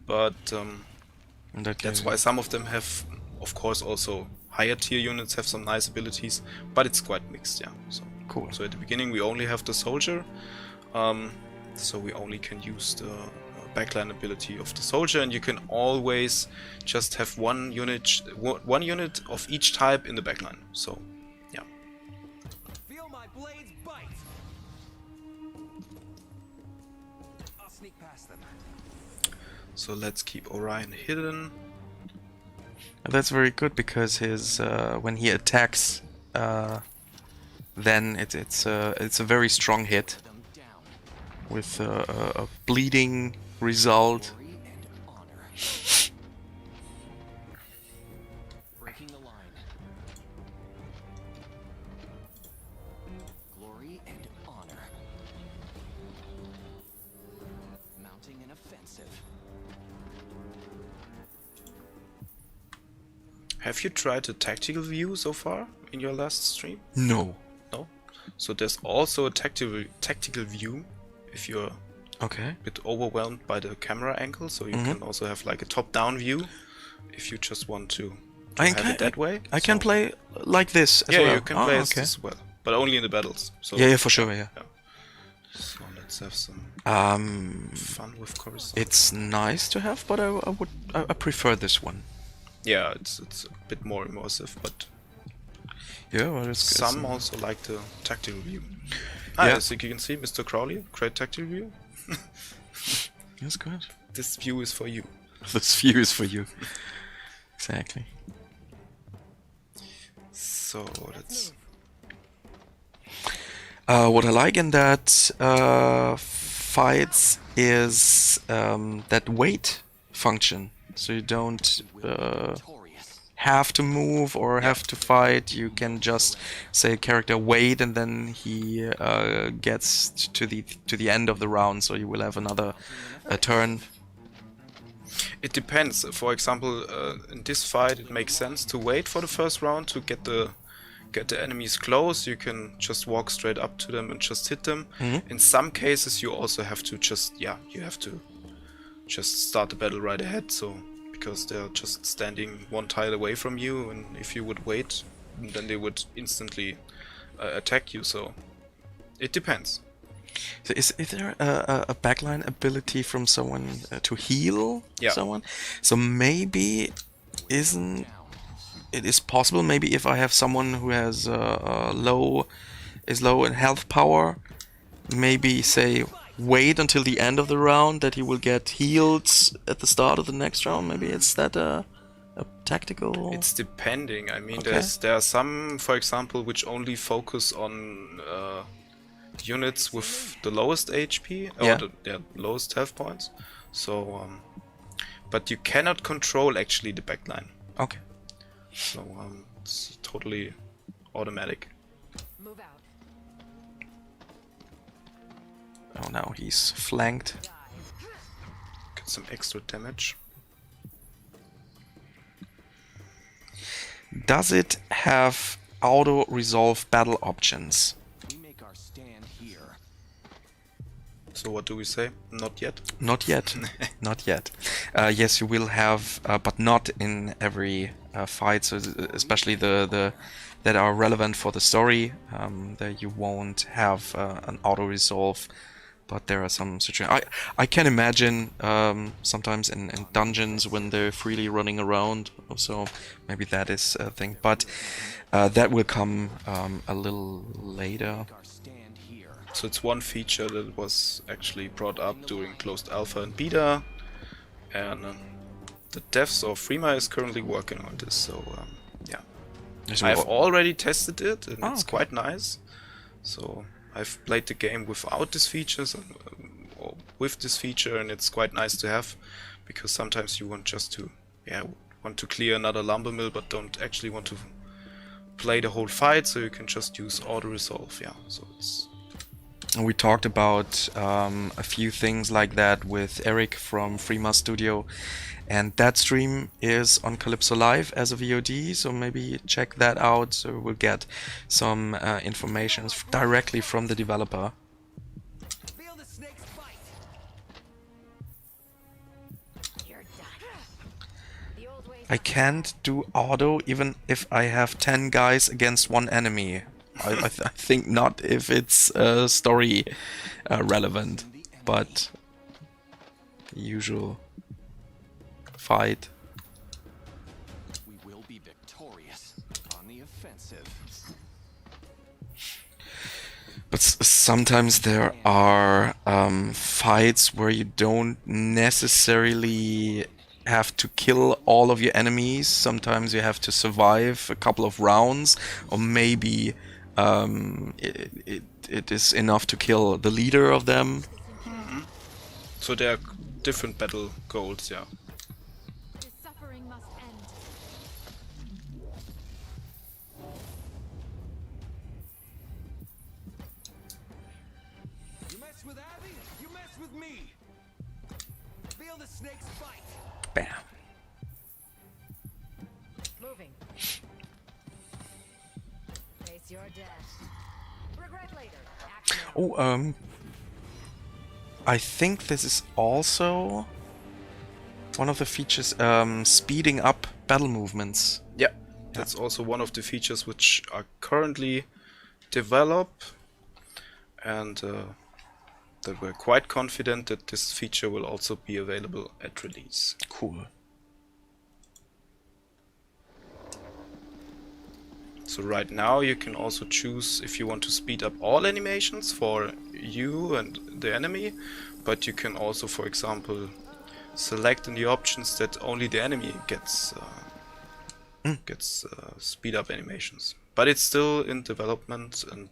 But that's why some of them have, of course, also higher tier units have some nice abilities, but it's quite mixed. Yeah, so cool. So at the beginning we only have the soldier. So we only can use the backline ability of the soldier, and you can always just have one unit of each type in the backline. So, yeah. Feel my blades bite. I'll sneak past them. So let's keep Orion hidden. That's very good because his when he attacks, then it's a very strong hit with a bleeding result. Breaking the line. Glory and honor. Mounting an offensive. Have you tried the tactical view so far in your last stream? No. No? So there's also a tactical view if you're Okay. a bit overwhelmed by the camera angle, so you can also have like a top-down view if you just want to have it that way. I can play like this as yeah, well. you can play okay. as well, but only in the battles. So Yeah, for sure, yeah. So let's have some fun with Coruscant. It's nice to have, but I prefer this one. Yeah, it's a bit more immersive, but Yeah, well, it's some also like the tactical view. Yeah. I think you can see Mr. Crowley, great tactical view. That's good. This view is for you. This view is for you. Exactly. So let's. What I like in that fights is that wait function. So you don't have to move or have to fight. You can just say character wait, and then he gets to the end of the round. So you will have another turn. It depends. For example, in this fight, it makes sense to wait for the first round to get the enemies close. You can just walk straight up to them and just hit them. In some cases, you also have to just start the battle right ahead. So because they're just standing one tile away from you, and if you would wait, then they would instantly attack you. So it depends. So is there a backline ability from someone to heal someone? So maybe it is possible. Maybe if I have someone who has low in health power, maybe say wait until the end of the round that he will get healed at the start of the next round. Maybe it's that a tactical. It's depending. I mean, Okay. there are some, for example, which only focus on units with the lowest HP or the lowest health points. So, but you cannot control actually the backline. Okay. So it's totally automatic. Move out. Oh, now he's flanked. Get some extra damage. Does it have auto resolve battle options? We make our stand here. So what do we say? Not yet. Not yet. Not yet. Yes, you will have, but not in every fight. So especially the that are relevant for the story, that you won't have an auto resolve. But there are some situations. I can imagine sometimes in dungeons when they're freely running around. So maybe that is a thing. But that will come a little later. Our stand here. So it's one feature that was actually brought up during closed alpha and beta, and the devs of Frima is currently working on this. So yeah, So I've already tested it, and it's okay. quite nice. So I've played the game without these features or with this feature, and it's quite nice to have, because sometimes you want just to want to clear another lumber mill, but don't actually want to play the whole fight, so you can just use auto resolve. Yeah, so it's. We talked about a few things like that with Eric from Frima Studio, and that stream is on Kalypso Live as a VOD, so maybe check that out, so we'll get some information directly from the developer. Feel the snakes bite. You're done. The old ways I can't do auto even if I have 10 guys against one enemy. I think not if it's story relevant, but the usual fight. We will be victorious on the offensive. But sometimes there are fights where you don't necessarily have to kill all of your enemies. Sometimes you have to survive a couple of rounds, or maybe it is enough to kill the leader of them. So there are different battle goals, yeah. This suffering must end. You mess with Abby, you mess with me. Feel the snakes bite. Bam. move moving. Face your death. Regret later. Act now. Oh, I think this is also one of the features, speeding up battle movements. Yeah, that's also one of the features which are currently developed, and that we're quite confident that this feature will also be available at release. Cool. So right now you can also choose if you want to speed up all animations for you and the enemy, but you can also, for example, select in the options that only the enemy gets speed up animations. But it's still in development, and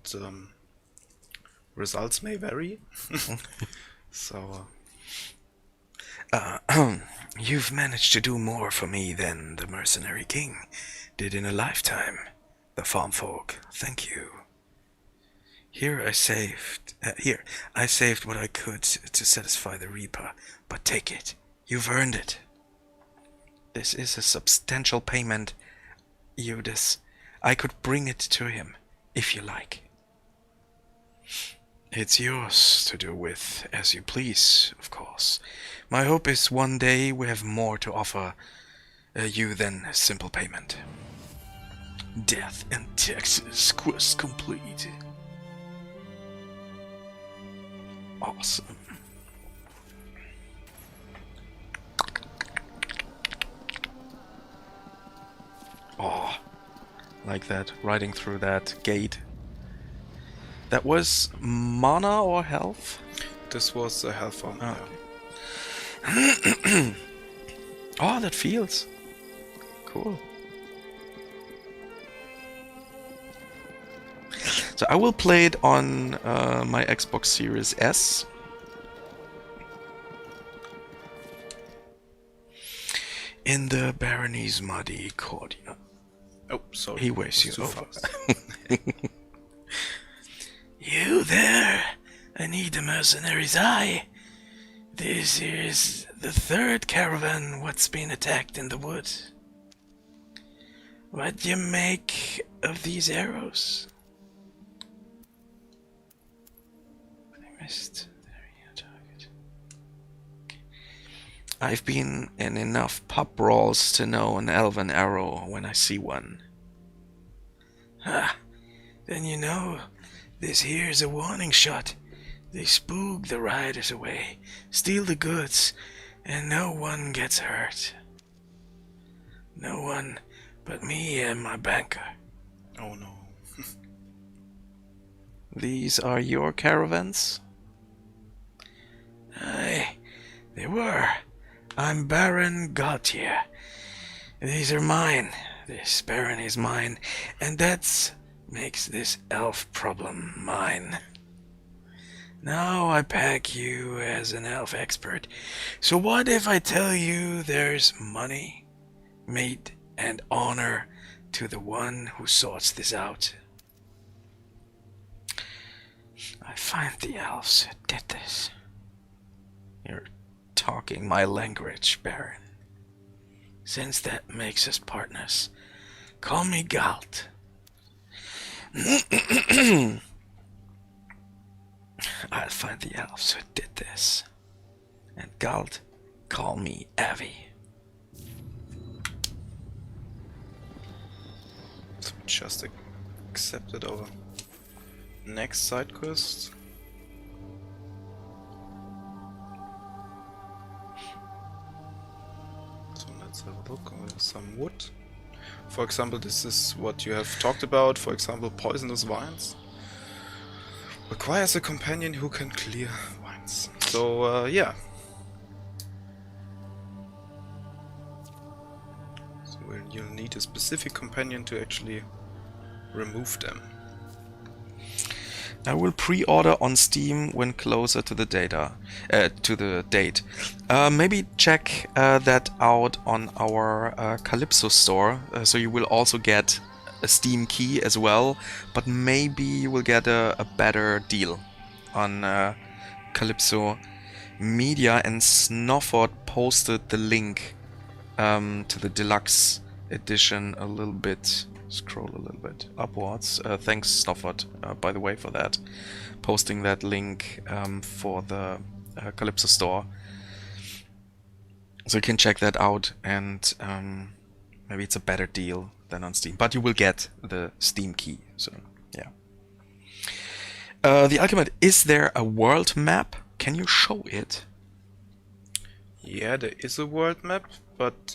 results may vary. So You've managed to do more for me than the Mercenary King did in a lifetime. The farm folk, thank you. I saved what I could to satisfy the Reaper, but take it. You've earned it. this is a substantial payment, Eudes. I could bring it to him, if you like. It's yours to do with as you please, of course. My hope is one day we have more to offer you than simple payment. Death and Texas quest complete. Awesome. Oh, like that, riding through that gate. That was mana or health? this was a health farm. Oh, okay. Oh, that feels cool. So I will play it on my Xbox Series S. In the barony's muddy courtyard. Oh, sorry. He waves you Too over. fast. You there? I need the mercenary's eye. This is the third caravan what's been attacked in the woods. What do you make of these arrows? I missed the target. I've been in enough pub brawls to know an elven arrow when I see one. Ah, then you know, this here's a warning shot. They spook the riders away, steal the goods, and no one gets hurt. No one but me and my banker. Oh no. These are your caravans? Aye, they were. I'm Baron Gautier. These are mine. This Baron is mine, and that's makes this elf problem mine. Now I pack you as an elf expert. So what if I tell you there's money, meat, and honor to the one who sorts this out? I find the elves who did this. You're talking my language, Baron. Since that makes us partners, call me Galt. I'll find the elves who did this. And Galt, call me Avi. So we just accepted our next side quest. So let's have a look. Some wood. For example, this is what you have talked about. For example, poisonous vines. Requires a companion who can clear vines. So, yeah. So you'll need a specific companion to actually remove them. I will pre-order on Steam when closer to the date. Maybe check that out on our Kalypso store. So you will also get a Steam key as well, but maybe you will get a better deal on Kalypso Media. And Snofford posted the link to the deluxe edition a little bit. Scroll a little bit upwards. Thanks, Stoffert, by the way, for that. Posting that link for the Kalypso store. So you can check that out, and maybe it's a better deal than on Steam. But you will get the Steam key, so yeah. The Ultimate, is there a world map? Can you show it? Yeah, there is a world map, but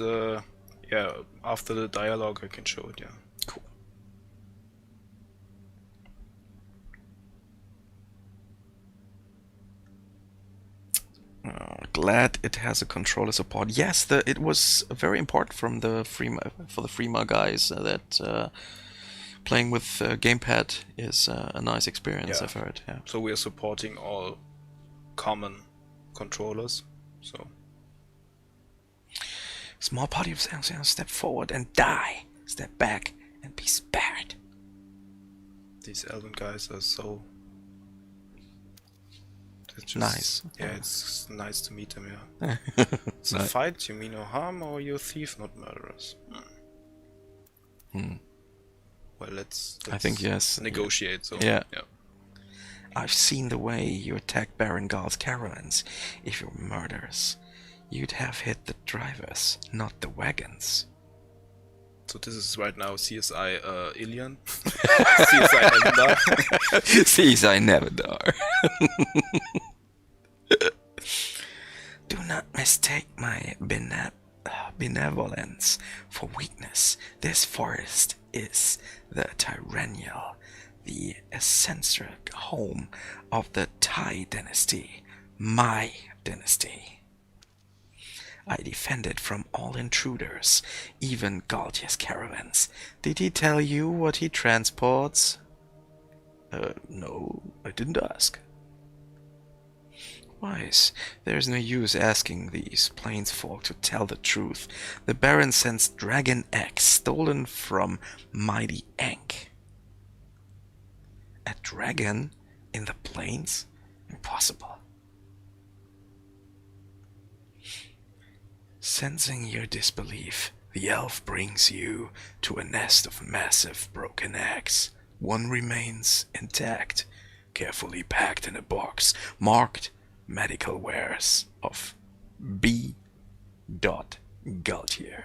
yeah, after the dialogue I can show it, yeah. Cool. Glad it has a controller support. Yes, it was very important from the Frima, for the Frima guys that playing with gamepad is a nice experience. Yeah. I've heard. Yeah. So we are supporting all common controllers. So Small party of sounds, step forward and die. Step back and be spared. these elven guys are so... It's just, Nice. Yeah, it's nice to meet them, yeah. It's a Nice. fight, you mean no harm, or you're a thief, not murderers? Well, let's I think yes. negotiate, so... Yeah. I've seen the way you attack Baron Gal's caravans. If you're murderers, you'd have hit the drivers, not the wagons. So this is right now CSI Ilian. CSI Elendar. CSI Nevadar. Do not mistake my benevolence for weakness. This forest is the Tyrannial, the eccentric home of the Tai dynasty, my dynasty. I defended from all intruders, even Galtia's caravans. Did he tell you what he transports? No, I didn't ask. Wise, there's no use asking these plains folk to tell the truth. The Baron sends dragon eggs stolen from mighty Ankh. A dragon in the plains? Impossible. Sensing your disbelief, the elf brings you to a nest of massive broken eggs. One remains intact, carefully packed in a box marked medical wares of B. Galtier.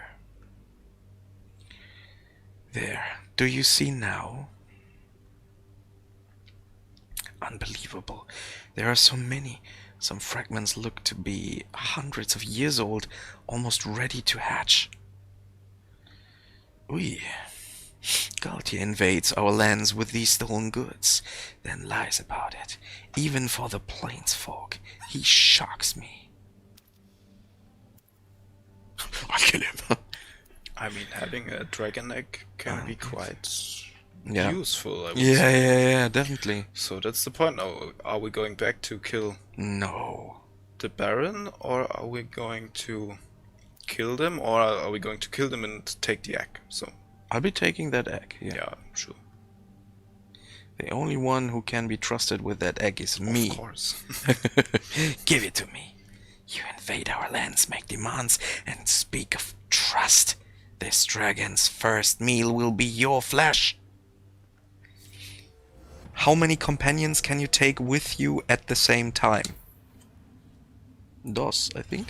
There, do you see now? Unbelievable. There are so many. Some fragments look to be hundreds of years old, almost ready to hatch. Yyyy. Galtier invades our lands with these stolen goods, then lies about it. Even for the plains folk, he shocks me. I'll kill him. I mean, having a dragon egg can be quite Yeah. useful, I would Yeah, say. yeah, definitely. So that's the point now. Are we going back to kill No. the Baron, or are we going to kill them, or are we going to kill them and take the egg? So, I'll be taking that egg. Yeah. yeah, sure. The only one who can be trusted with that egg is me. Of course. Give it to me. You invade our lands, make demands, and speak of trust. This dragon's first meal will be your flesh. How many companions can you take with you at the same time? Dos, I think.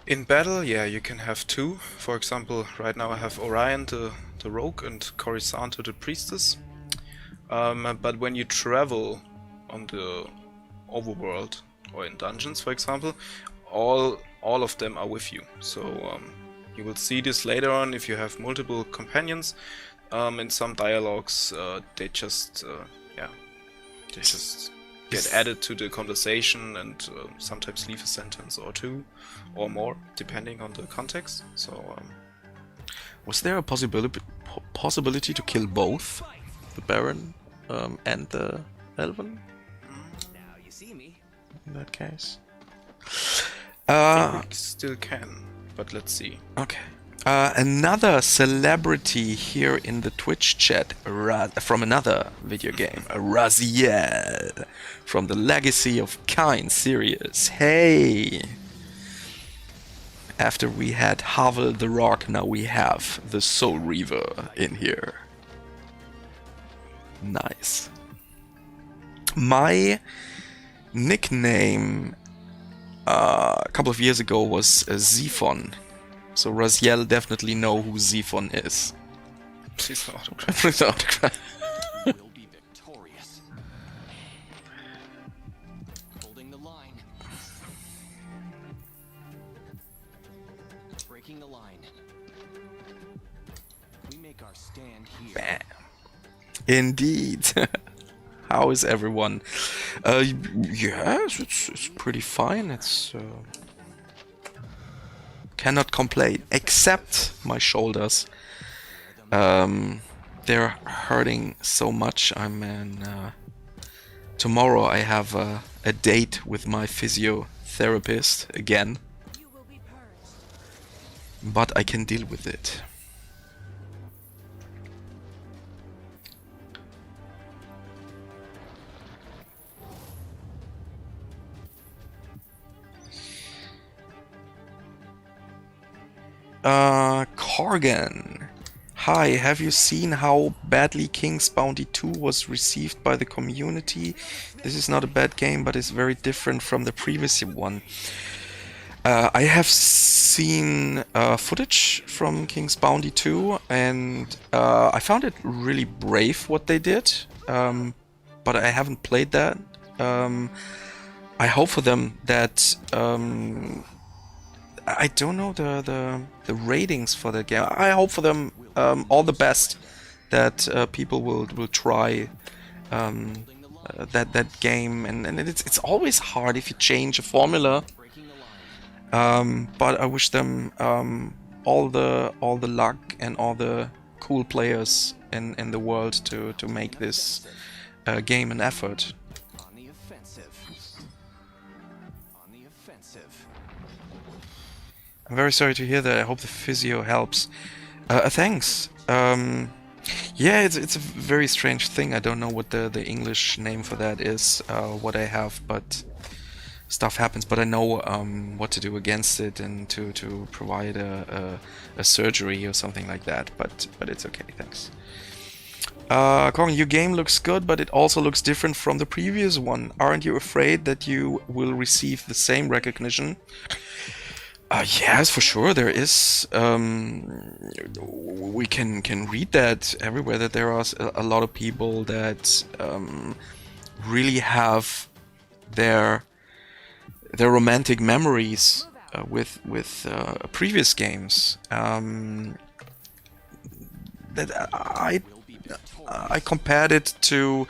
In battle, yeah, you can have two. For example, right now I have Orion, the rogue, and Coruscant, the priestess. But when you travel on the overworld, or in dungeons, for example, all of them are with you. So you will see this later on if you have multiple companions. In some dialogues, they just get added to the conversation and sometimes leave a sentence or two or more, depending on the context. So, Was there a possibility to kill both the Baron and the Elven Now you see me. in that case? we still can, but let's see. Okay. Another celebrity here in the Twitch chat from another video game, Raziel, from the Legacy of Kain series. Hey! After we had Havel the Rock, now we have the Soul Reaver in here. Nice. My nickname a couple of years ago was Zephon. So Raziel definitely know who Zephon is. Please no autograph. Please no autograph. Will be victorious. Holding the line. Breaking the line. We make our stand here. Bam. Indeed. How is everyone? Yes, it's pretty fine. It's cannot complain, except my shoulders. They're hurting so much. I'm in. Tomorrow I have a date with my physiotherapist again, but I can deal with it. Corgan. Hi, have you seen how badly King's Bounty 2 was received by the community? This is not a bad game, but it's very different from the previous one. I have seen footage from King's Bounty 2, and I found it really brave what they did, but I haven't played that. I hope for them that I don't know the ratings for that game. I hope for them all the best, that people will try that game, and it's always hard if you change a formula. But I wish them all the luck and all the cool players in the world to make this game an effort. On the offensive. On the offensive. I'm very sorry to hear that. I hope the physio helps. Thanks. Yeah, it's a very strange thing. I don't know what the English name for that is, what I have, but stuff happens. But I know what to do against it and to provide a surgery or something like that. But it's okay. Thanks. Kong, your game looks good, but it also looks different from the previous one. Aren't you afraid that you will receive the same recognition? Yes, for sure. There is. We can read that everywhere, that there are a lot of people that really have their romantic memories with previous games. That I compared it to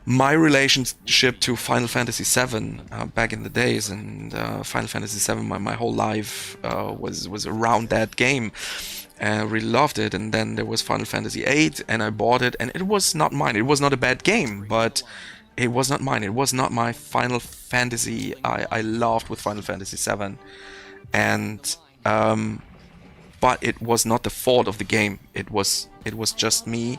my relationship to Final Fantasy VII back in the days, and Final Fantasy VII, my whole life was around that game. I really loved it, and then there was Final Fantasy VIII, and I bought it, and it was not mine. It was not a bad game, but it was not mine. It was not my Final Fantasy I loved with Final Fantasy VII, and but it was not the fault of the game. It was just me.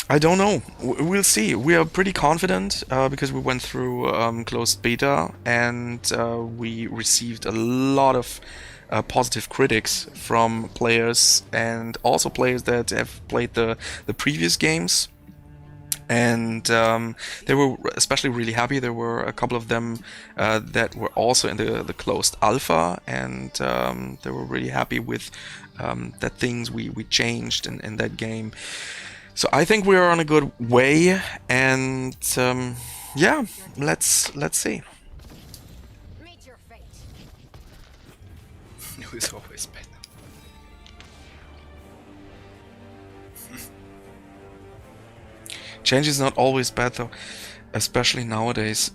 I don't know. We'll see. We are pretty confident because we went through closed beta, and we received a lot of positive critics from players, and also players that have played the previous games. And they were especially really happy. There were a couple of them that were also in the closed alpha, and they were really happy with the things we changed in that game. So I think we are on a good way, and yeah, let's see. Meet your fate. New is always better. Change is not always bad though, especially nowadays.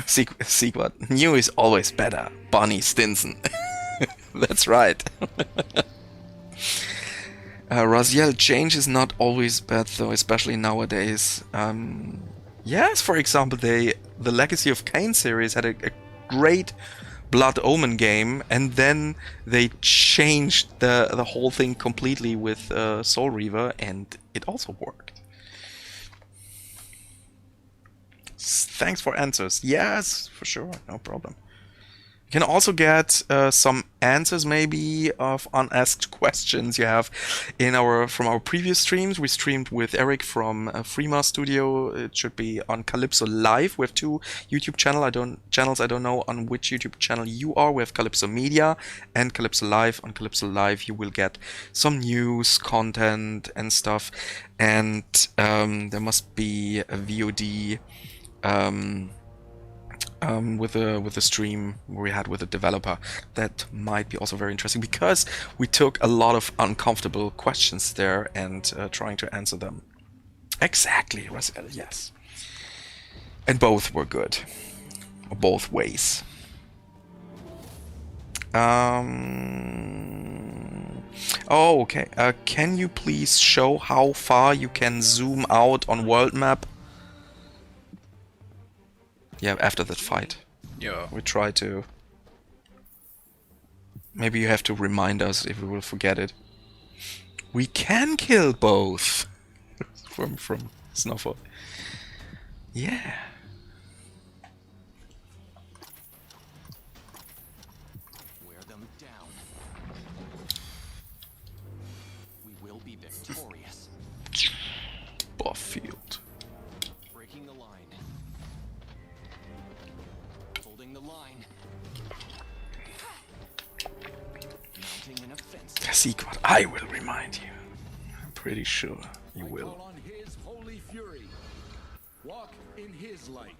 Sequat, new is always better. Bonnie Stinson. That's right. Raziel, change is not always bad though, especially nowadays. Yes, for example, the Legacy of Kain series had a great Blood Omen game, and then they changed the whole thing completely with Soul Reaver, and it also worked. Thanks for answers. Yes, for sure, no problem. You can also get some answers maybe of unasked questions you have from our previous streams. We streamed with Eric from Frima Studio. It should be on Kalypso Live. We have 2 YouTube channels. I don't know on which YouTube channel you are. We have Kalypso Media and Kalypso Live. On Kalypso Live you will get some news, content and stuff. And there must be a VOD with a stream we had with a developer. That might be also very interesting because we took a lot of uncomfortable questions there and trying to answer them. Exactly, Raziel, yes. And both were good. Both ways. Oh, okay. Can you please show how far you can zoom out on world map? Yeah, after that fight. Yeah. We try to... Maybe you have to remind us if we will forget it. We can kill both! from Snowfall. Yeah. Wear them down. We will be victorious. Buff field. Breaking the line. Holding the line. Mounting an offensive. Sequad, I will remind you. I'm pretty sure you will. Call on his holy fury. Walk in his light.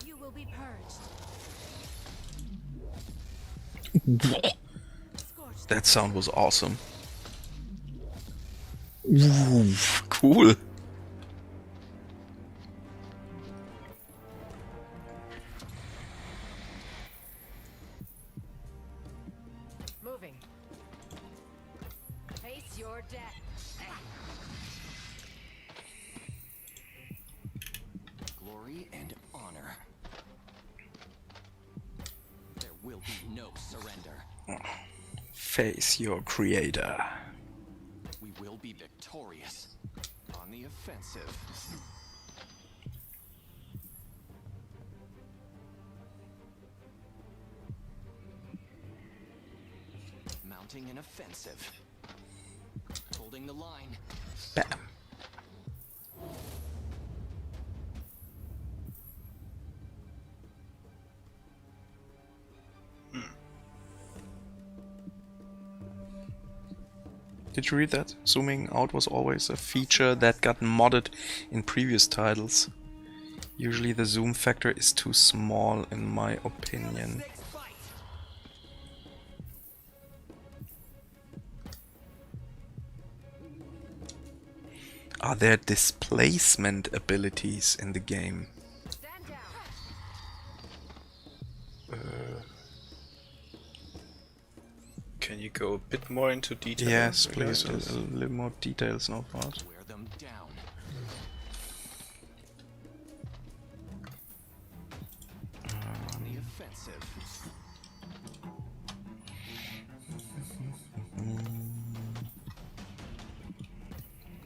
You will be purged. That sound was awesome. Ooh, cool. Moving. Face your death. Glory and honor. There will be no surrender. Face your creator. We will be victorious. On the offensive. Mounting an offensive. Holding the line. Bam. Did you read that? Zooming out was always a feature that got modded in previous titles. Usually the zoom factor is too small in my opinion. Are there displacement abilities in the game? Stand down. Can you go a bit more into detail? Yes, regarding please, a this? little more details now, part. Wear them down. On the offensive.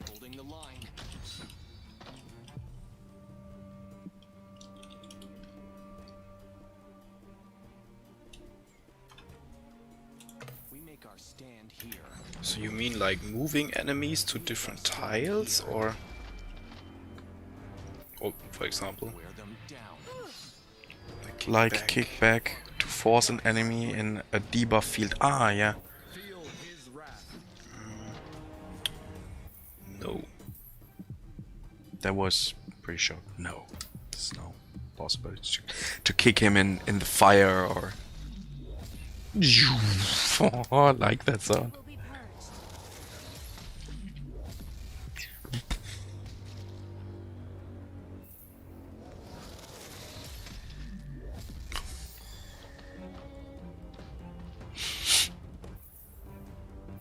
Holding the line. We make our stand here. So you mean like moving enemies to different tiles, or... Oh, for example, Wear them down. Like back. kickback to force an enemy in a debuff field. Ah, yeah. Feel his wrath. No. That was pretty sure. No. There's no possibility to kick him in the fire or... Oh, I like that sound. Will be purged.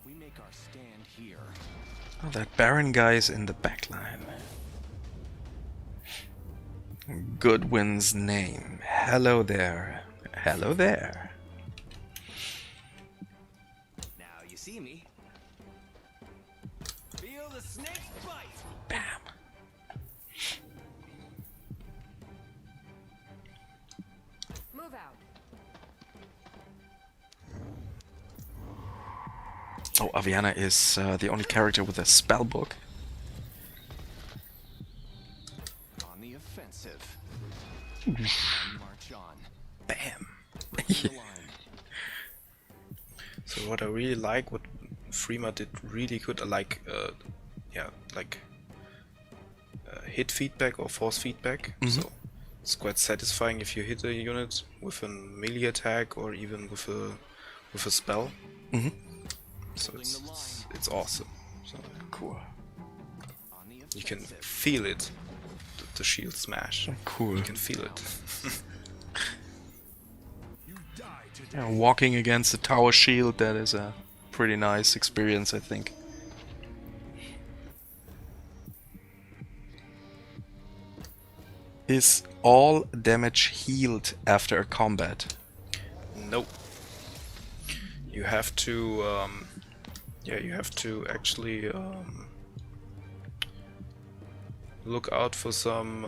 We make our stand here. Oh, that Baron guy's in the backline. Goodwin's name. Hello there. Hello there. Now you see me. Move out. Oh, Aviana is the only character with a spell book. On the offensive. And march on. Bam. Breaking the line. So what I really like, what Frima did really good, I like, hit feedback or force feedback. So it's quite satisfying if you hit a unit with a melee attack or even with a spell. So it's awesome. So Cool. On the you can offensive. feel it, the shield smash. Cool. You can feel it. Yeah, walking against the tower shield, that is a pretty nice experience, I think. Is all damage healed after a combat? Nope. You have to, you have to actually look out for some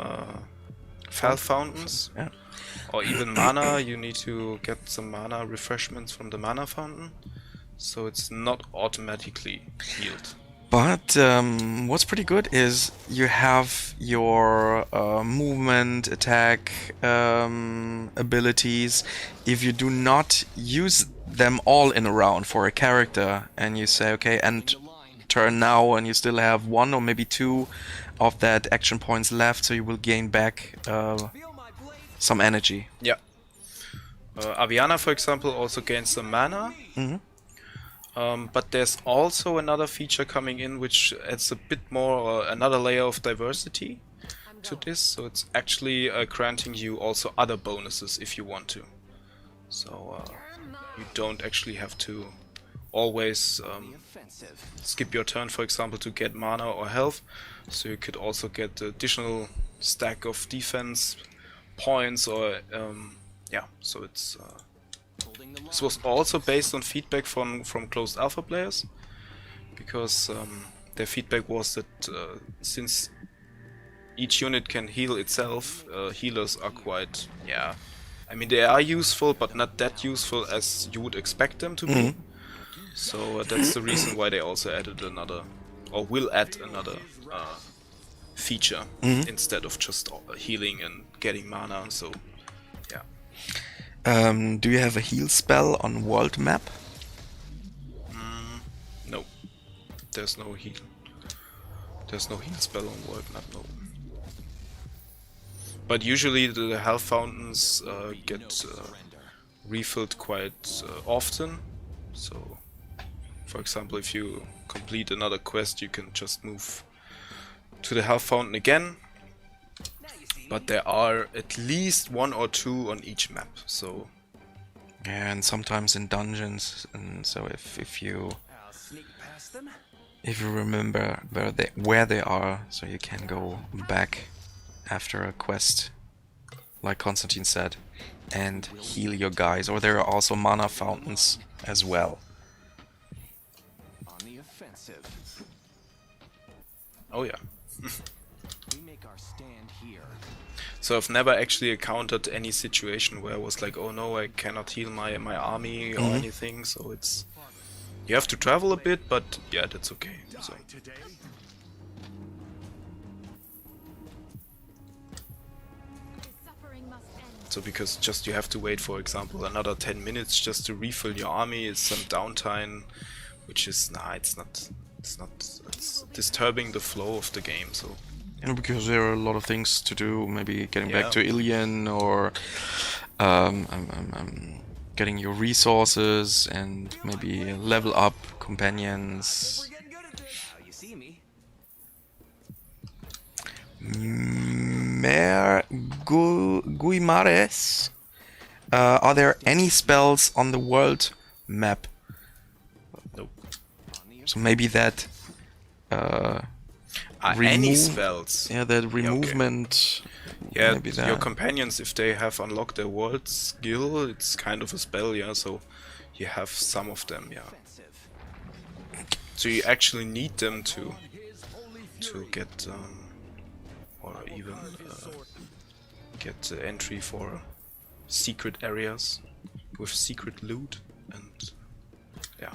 health fountains, Yeah. or even mana. You need to get some mana refreshments from the mana fountain, so it's not automatically healed. But what's pretty good is you have your movement, attack abilities. If you do not use them all in a round for a character, and you say, okay, end turn now, and you still have one or maybe two of that action points left, so you will gain back some energy. Yeah. Aviana, for example, also gains some mana. But there's also another feature coming in which adds a bit more, another layer of diversity to this. So it's actually granting you also other bonuses if you want to. So you don't actually have to always Offensive. skip your turn, for example, to get mana or health. So you could also get additional stack of defense points, or yeah. So it's. Holding the line. This was also based on feedback from closed alpha players, because their feedback was that since each unit can heal itself, healers are quite, I mean, they are useful, but not that useful as you would expect them to be. So that's the reason why they also added another, or will add another feature instead of just healing and getting mana. So yeah. Do you have a heal spell on world map? No, there's no heal. There's no heal spell on world map, no. But usually the health fountains get refilled quite often. So, for example, if you complete another quest, you can just move to the health fountain again. But there are at least one or two on each map. So Yeah, and sometimes in dungeons, and so if you I'll sneak past them. remember where they are, so you can go back after a quest, like Constantine said, and heal your guys. Or there are also mana fountains as well. On the offensive. oh yeah. We make our stand here. So I've never actually encountered any situation where I was like, oh no, I cannot heal my army or anything. So it's, you have to travel a bit, but yeah, that's okay. So So because just you have to wait, for example, another 10 minutes just to refill your army, is some downtime, which is, it's disturbing the flow of the game. So Yeah, because there are a lot of things to do. Maybe getting Yeah. back to Ilion, or getting your resources, and maybe level up companions. We're getting good at this. Now you see me. Guimares. Are there any spells on the world map? nope. So maybe that Any remove- spells? yeah, that okay. removement. Yeah, maybe your that. companions, if they have unlocked their world skill, it's kind of a spell, yeah, so you have some of them, yeah. Offensive. So you actually need them to get, or even get entry for secret areas with secret loot, and yeah.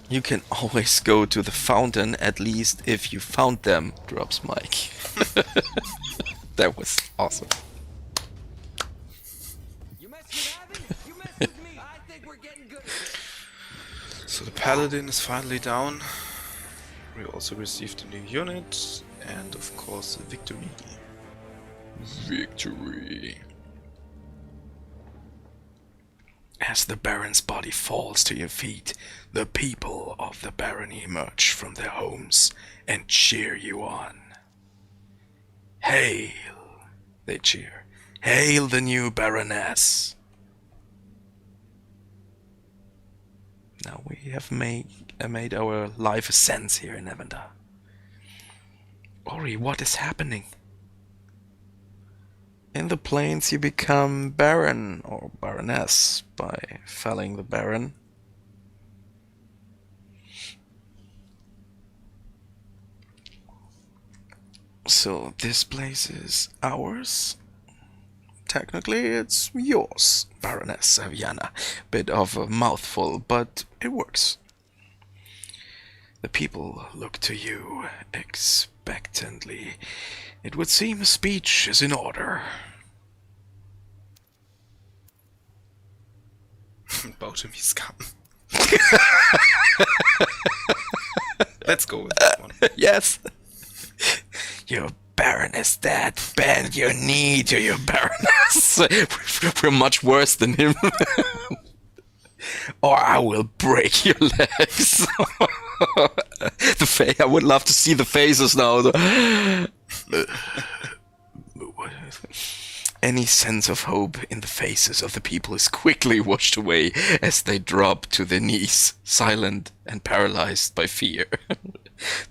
You can always go to the fountain, at least if you found them, drops Mike. That was awesome. You messed with Abby? You messed with me. I think we're getting good at this. So the paladin is finally down. We also received a new unit, and of course a victory. Victory. As the Baron's body falls to your feet, the people of the barony emerge from their homes and cheer you on. Hail, they cheer. Hail the new Baroness. Now we have made our life a sense here in Evander. Ori, what is happening? In the plains you become Baron or Baroness by felling the Baron. So this place is ours? Technically it's yours, Baroness Aviana. Bit of a mouthful, but it works. The people look to you expectantly. It would seem a speech is in order. Baute me scum. Let's go with that one. Yes. Your Baron is dead. Bend your knee to your Baroness. We're much worse than him. Or I will break your legs. I would love to see the faces now. Any sense of hope in the faces of the people is quickly washed away as they drop to their knees, silent and paralyzed by fear.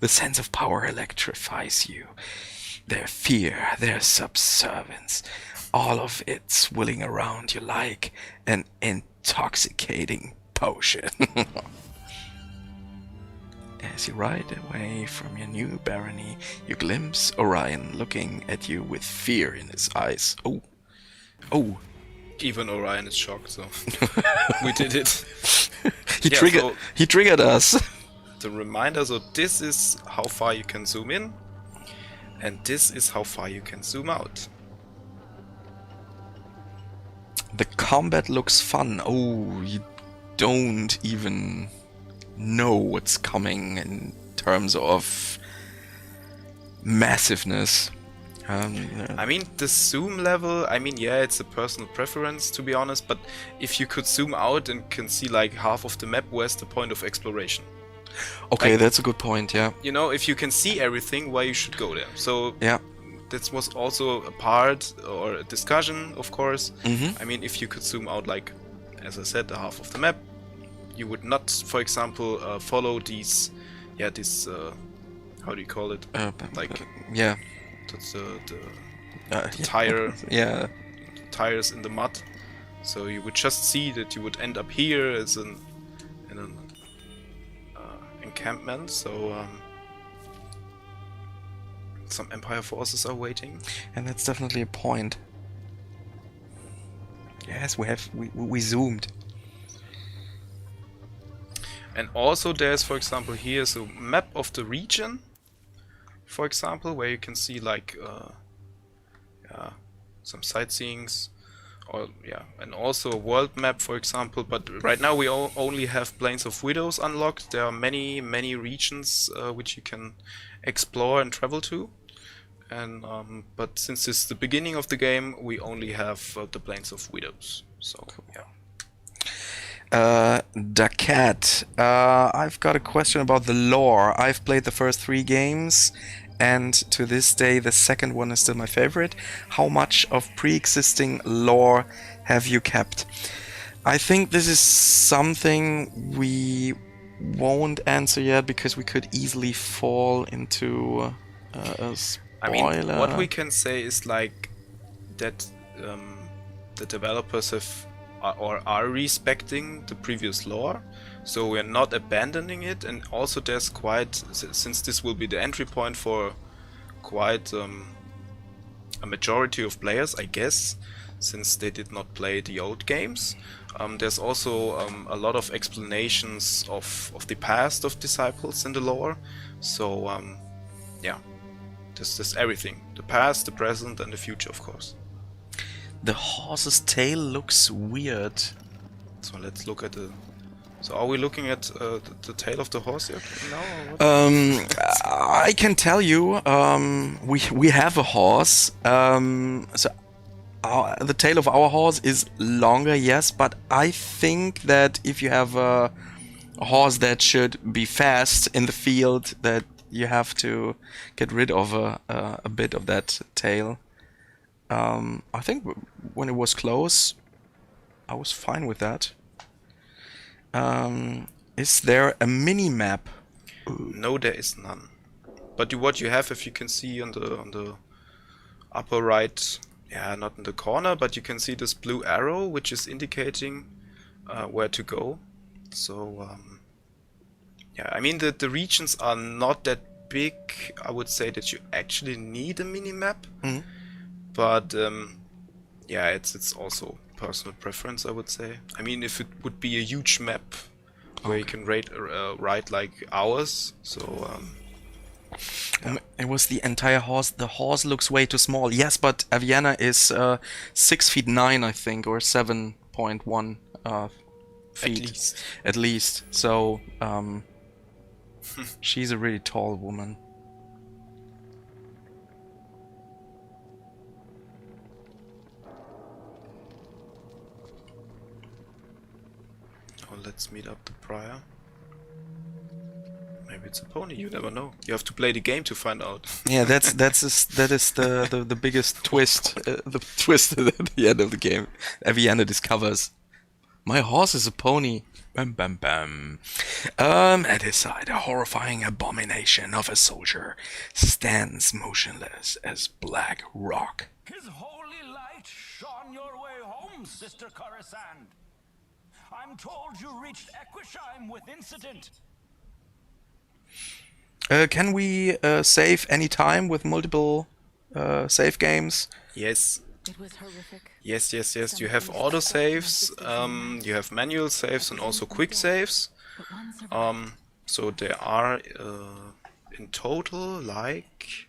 The sense of power electrifies you. Their fear, their subservience, all of it swirling around you like an intoxicating potion. As you ride away from your new barony, you glimpse Orion looking at you with fear in his eyes. Oh. Oh. Even Orion is shocked, so we did it. He triggered us. The reminder, so this is how far you can zoom in, and this is how far you can zoom out. The combat looks fun. Oh, you don't even know what's coming in terms of massiveness. I mean, the zoom level, I mean, yeah, it's a personal preference, to be honest, but if you could zoom out and can see like half of the map, where's the point of exploration? Okay, like, that's a good point, yeah. You know, if you can see everything, why you should go there? So yeah, this was also a part or a discussion, of course. Mm-hmm. I mean, if you could zoom out, like, as I said, the half of the map, you would not, for example, follow these, how do you call it? Yeah. That's the tire, yeah, tires in the mud. So you would just see that you would end up here as in an encampment. So some Empire forces are waiting, and that's definitely a point. Yes, we zoomed. And also there's, for example, here's a map of the region, for example, where you can see like some sightseeings, or and also a world map, for example. But right now we only have Plains of Widows unlocked. There are many regions which you can explore and travel to, and but since it's the beginning of the game, we only have the Plains of Widows. So yeah. Dakat, I've got a question about the lore. I've played the first 3 games, and to this day the second one is still my favorite. How much of pre-existing lore have you kept? I think this is something we won't answer yet, because we could easily fall into a spoiler. I mean, what we can say is like that the developers have or are respecting the previous lore, so we're not abandoning it. And also there's quite, since this will be the entry point for quite a majority of players, I guess, since they did not play the old games. There's also a lot of explanations of the past of disciples in the lore. So yeah, there's everything: the past, the present, and the future, of course. The horse's tail looks weird. So let's look at the. So are we looking at the tail of the horse yet? No. Or what? I can tell you, we have a horse. So the tail of our horse is longer, yes, but I think that if you have a horse that should be fast in the field, that you have to get rid of a bit of that tail. I think when it was close, I was fine with that. Is there a mini map? No, there is none. But what you have, if you can see on the upper right, yeah, not in the corner, but you can see this blue arrow, which is indicating where to go. So yeah, I mean the regions are not that big. I would say that you actually need a mini map, but yeah, it's also personal preference, I would say. I mean, if it would be a huge map where you can ride like hours, so yeah. It was the entire horse. The horse looks way too small. Yes, but Aviana is 6 feet 9, I think, or 7.1 feet at least. So she's a really tall woman. Oh, let's meet up the prior. Maybe it's a pony. You never know. You have to play the game to find out. Yeah, that is the biggest twist. The twist at the end of the game. Aviana discovers my horse is a pony. Bam bam bam. At his side, a horrifying abomination of a soldier stands motionless as black rock. His holy light shone your way home, Sister Coruscant. I'm told you reached Equishime with incident. Can we save any time with multiple save games? Yes. It was horrific. Yes. You have auto saves, you have manual saves, and also quick saves. So there are in total like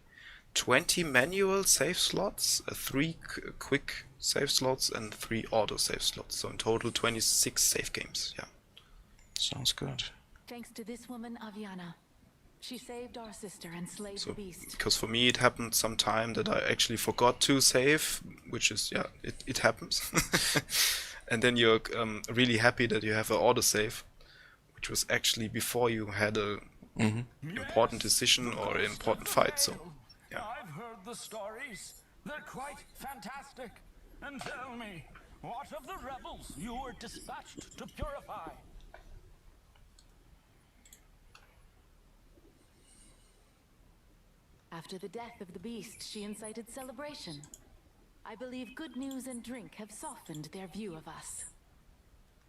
20 manual save slots, 3 quick save slots, and 3 auto save slots. So in total 26 save games. Yeah. Sounds good. Thanks to this woman, Aviana. She saved our sister and slayed the beast. Because for me it happened sometime that I actually forgot to save, which is, yeah, it happens. And then you're really happy that you have an autosave, which was actually before you had a important decision or important fight. So, yeah. I've heard the stories. They're quite fantastic. And tell me, what of the rebels you were dispatched to purify? After the death of the beast, she incited celebration. I believe good news and drink have softened their view of us.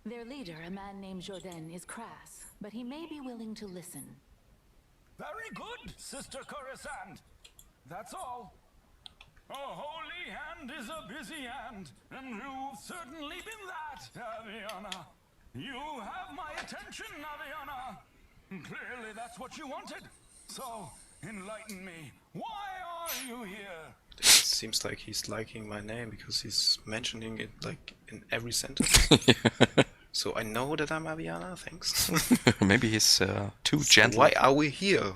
Their leader, a man named Jourdain, is crass, but he may be willing to listen. Very good, Sister Coruscant. That's all. A holy hand is a busy hand, and you've certainly been that, Aviana. You have my attention, Aviana. Clearly that's what you wanted. So, enlighten me. Why are you here? It seems like he's liking my name because he's mentioning it like in every sentence. So I know that I'm Aviana, thanks. Maybe he's too gentle. Why are we here?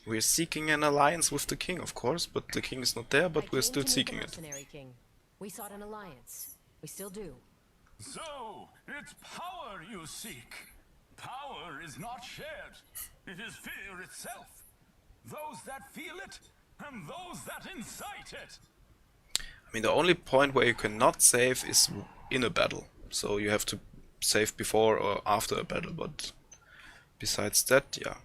We're seeking an alliance with the king, of course, but the king is not there, but we're still seeking it. King. We sought an alliance. We still do. So, it's power you seek. Power is not shared. It is fear itself. Those that feel it, and those that incite it. I mean, the only point where you cannot save is in a battle. So you have to save before or after a battle, but besides that, yeah.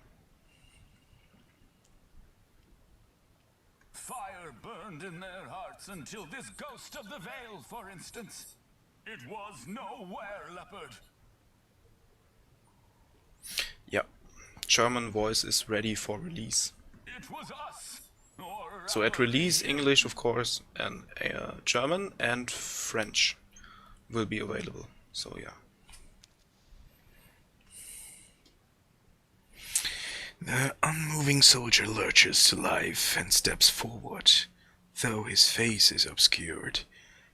Fire burned in their hearts until this ghost of the veil, for instance. It was nowhere, leopard. Yeah. German voice is ready for release. It was us, or So at release, English, of course, and German and French will be available. So yeah. The unmoving soldier lurches to life and steps forward. Though his face is obscured,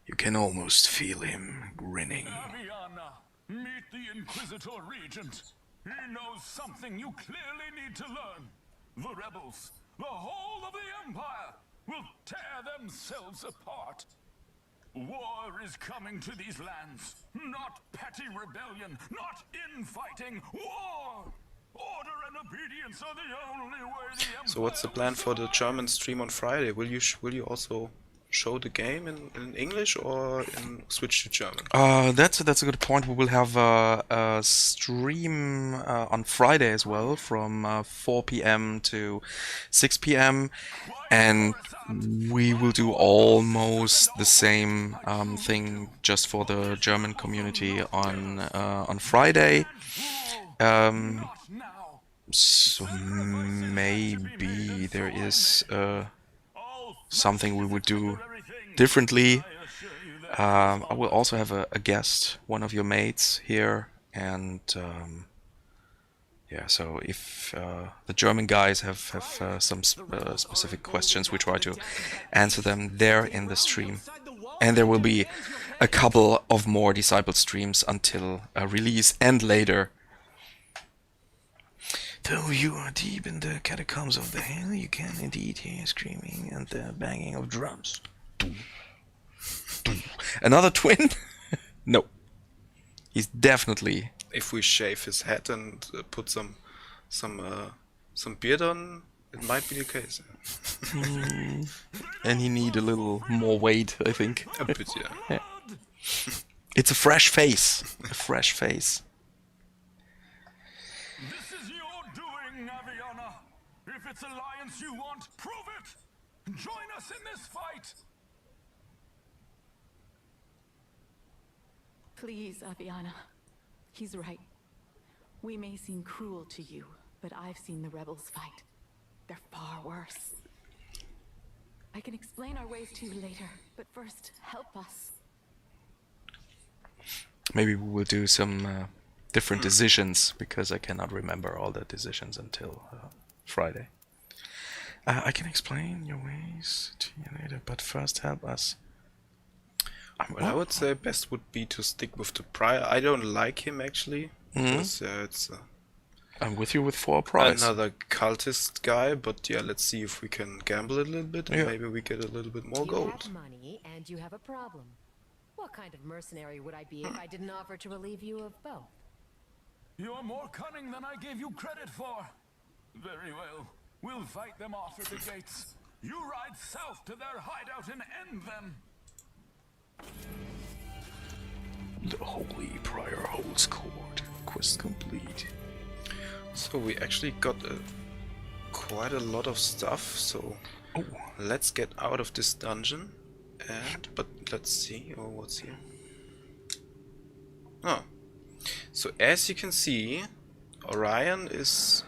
you can almost feel him grinning. Aviana, meet the Inquisitor Regent. He knows something you clearly need to learn. The rebels, the whole of the Empire, will tear themselves apart. War is coming to these lands. Not petty rebellion, not infighting. War! Order and obedience are the only way the Empire. So what's the plan for the German stream on Friday? Will you also show the game in English or switch to German? That's a good point. We will have a stream on Friday as well from 4 p.m. to 6 p.m. and we will do almost the same thing just for the German community on Friday. So maybe there is something we would do differently. I will also have a guest, one of your mates here, and yeah. So if the German guys have some specific questions, we try to answer them there in the stream. And there will be a couple of more Disciple streams until release and later. Though you are deep in the catacombs of the hell, you can indeed hear screaming and the banging of drums. Another twin? No. He's definitely... If we shave his head and put some beard on, it might be the case. And he need a little more weight, I think. A bit, yeah. It's a fresh face. A fresh face. This is your doing, Aviana. If it's alliance you want, prove it. Join us in this fight. Please, Aviana. He's right. We may seem cruel to you, but I've seen the rebels fight. They're far worse. I can explain our ways to you later, but first, help us. Maybe we will do some different decisions, because I cannot remember all the decisions until Friday. I can explain your ways to you later, but first help us. Well, I would say best would be to stick with the prior. I don't like him actually. Because, it's I'm with you with 4 prize. another cultist guy, but yeah, let's see if we can gamble a little bit and maybe we get a little bit more You gold. have money and you have a problem. What kind of mercenary would I be if I didn't offer to relieve you of both? You're more cunning than I gave you credit for. Very well. We'll fight them off at the gates. You ride south to their hideout and end them. The Holy Prior holds court. Quest complete. So we actually got quite a lot of stuff, so let's get out of this dungeon. But let's see, what's here? Oh, so as you can see, Orion is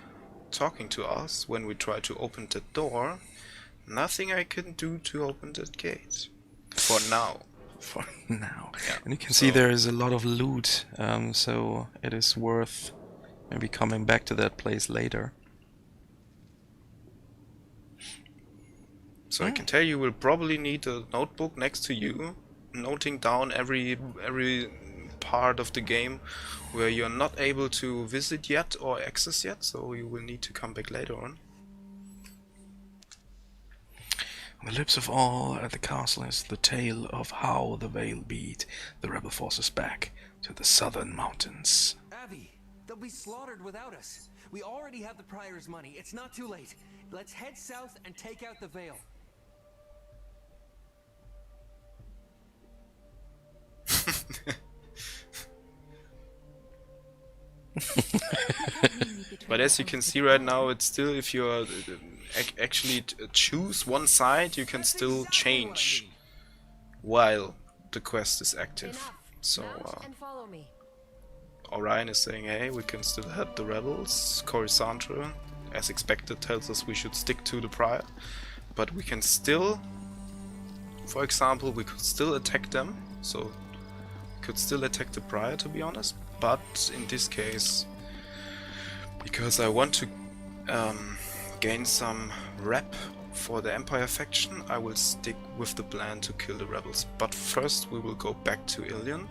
talking to us when we try to open the door. Nothing I can do to open that gate. For now. For now. Yeah. And you can see there is a lot of loot, so it is worth maybe coming back to that place later. So I can tell you will probably need a notebook next to you, noting down every part of the game where you're not able to visit yet or access yet, so you will need to come back later on. On the lips of all at the castle is the tale of how the Veil beat the rebel forces back to the southern mountains. Abby, they'll be slaughtered without us. We already have the Prior's money. It's not too late. Let's head south and take out the Veil. But as you can see right now, it's still, if you actually choose one side, you can still change while the quest is active. So and follow me. Orion is saying, hey, we can still help the rebels. Coruscant, as expected, tells us we should stick to the Prior. but we can still, for example, we could still attack them. So we could still attack the Prior, to be honest. But in this case, because I want to gain some rep for the Empire faction, I will stick with the plan to kill the rebels. But first we will go back to Ilion.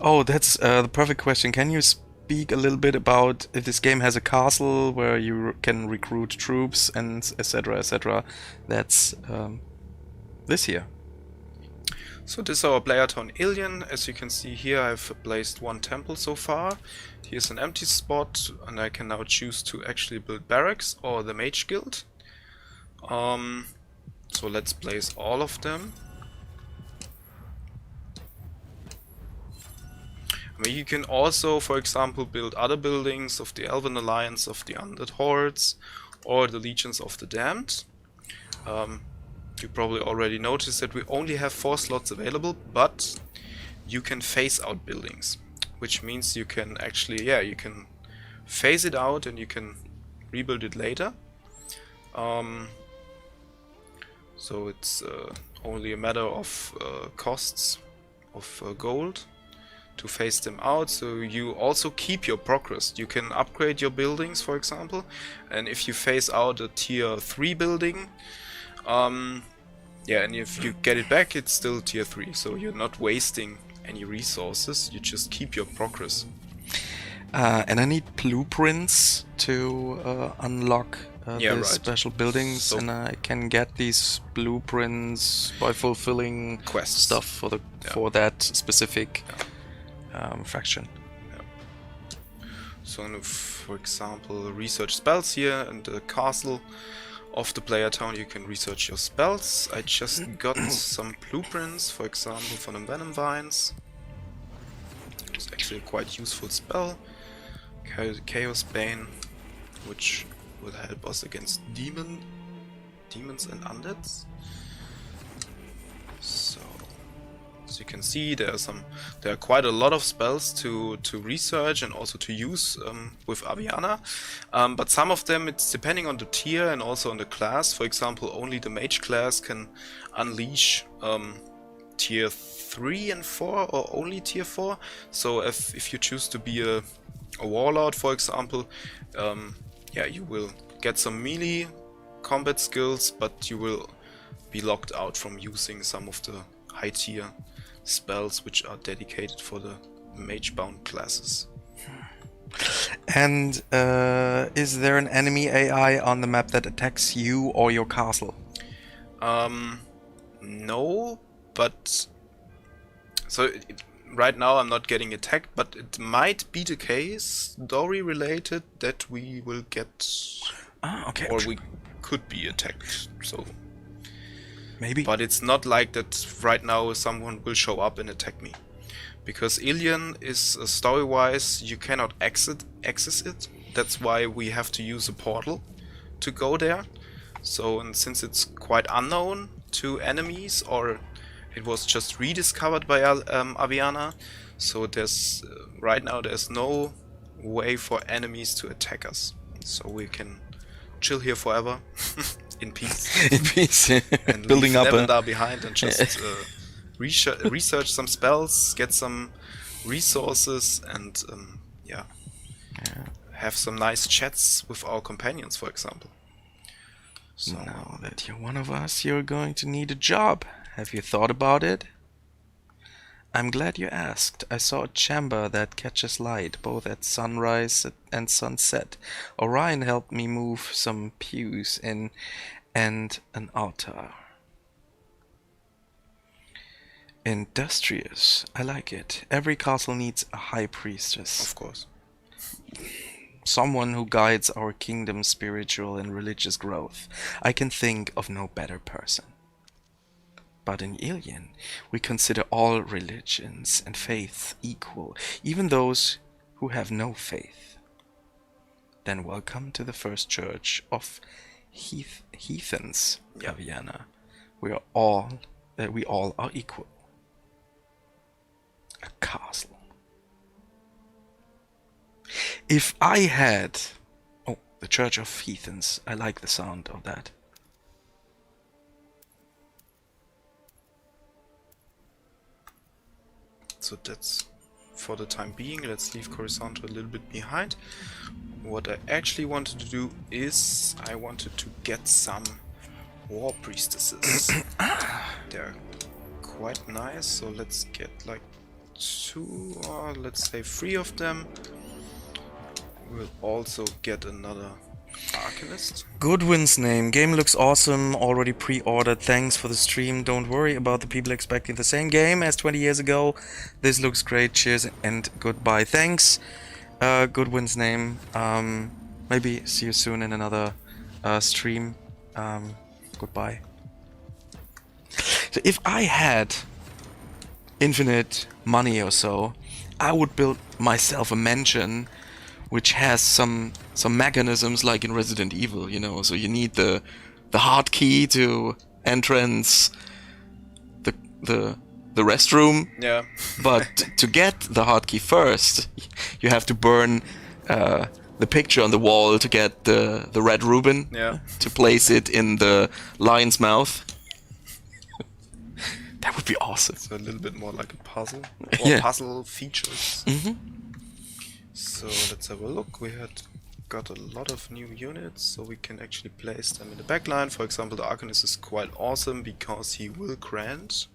Oh, that's the perfect question. Can you speak a little bit about if this game has a castle where you can recruit troops and etc. etc. That's this here. So this is our player town Ilion. As you can see here, I've placed one temple so far. Here's an empty spot, and I can now choose to actually build barracks or the mage guild. So let's place all of them. I mean, you can also, for example, build other buildings of the Elven Alliance, of the Undead Hordes, or the Legions of the Damned. You probably already noticed that we only have 4 slots available, but you can phase out buildings, which means you can actually, yeah, you can phase it out and you can rebuild it later. So it's only a matter of costs of gold to phase them out, so you also keep your progress. You can upgrade your buildings, for example, and if you phase out a tier 3 building, yeah, and if you get it back, it's still tier 3, so you're not wasting any resources, you just keep your progress. And I need blueprints to unlock the special buildings, so and I can get these blueprints by fulfilling quests stuff for the for that specific faction. So, for example, research spells here in the castle of the player town. You can research your spells. I just got some blueprints, for example, for the Venom Vines. It's actually a quite useful spell. Chaos Bane, which will help us against demons and undeads. So, as you can see, there are quite a lot of spells to research and also to use with Aviana, but some of them, it's depending on the tier and also on the class. For example, only the mage class can unleash tier 3 and 4, or only tier 4. So if you choose to be a warlord, for example, yeah, you will get some melee combat skills, but you will be locked out from using some of the high tier spells which are dedicated for the mage bound classes. And is there an enemy AI on the map that attacks you or your castle? No, but so right now I'm not getting attacked, but it might be the case, story related, that we will get or we could be attacked. So maybe, but it's not like that right now someone will show up and attack me, because Ilion is story-wise you cannot access it. That's why we have to use a portal to go there. So, and since it's quite unknown to enemies, or it was just rediscovered by Aviana, so there's right now there's no way for enemies to attack us. So we can chill here forever in peace. in peace, and building leave up Lavender behind and just research some spells, get some resources, and yeah, have some nice chats with our companions, for example. So now that you're one of us, you're going to need a job. Have you thought about it? I'm glad you asked. I saw a chamber that catches light both at sunrise and sunset. Orion helped me move some pews in and an altar. Industrious. I like it. Every castle needs a high priestess. of course. Someone who guides our kingdom's spiritual and religious growth. I can think of no better person. But in Ilion, we consider all religions and faiths equal, even those who have no faith. Then welcome to the first church of heathens, Aviana. We all are equal. A castle. If I had... Oh, the Church of Heathens. I like the sound of that. So that's for the time being. Let's leave Coruscant a little bit behind. What I actually wanted to do is I wanted to get some war priestesses. They're quite nice, so let's get like 2 or let's say 3 of them. We'll also get another Arcanist. Goodwin's name. Game looks awesome. Already pre-ordered. Thanks for the stream. Don't worry about the people expecting the same game as 20 years ago. This looks great. Cheers and goodbye. Thanks. Goodwin's name. Maybe see you soon in another stream. Goodbye. So if I had infinite money or so, I would build myself a mansion which has some mechanisms like in Resident Evil, you know. So you need the hard key to entrance the restroom. Yeah. But to get the hard key first, you have to burn the picture on the wall to get the red ribbon. Yeah. To place it in the lion's mouth. That would be awesome. So a little bit more like a puzzle. Or Yeah. puzzle features. Mm-hmm. So let's have a look. We had got a lot of new units, so we can actually place them in the backline. For example, the Arcanist is quite awesome because he will grant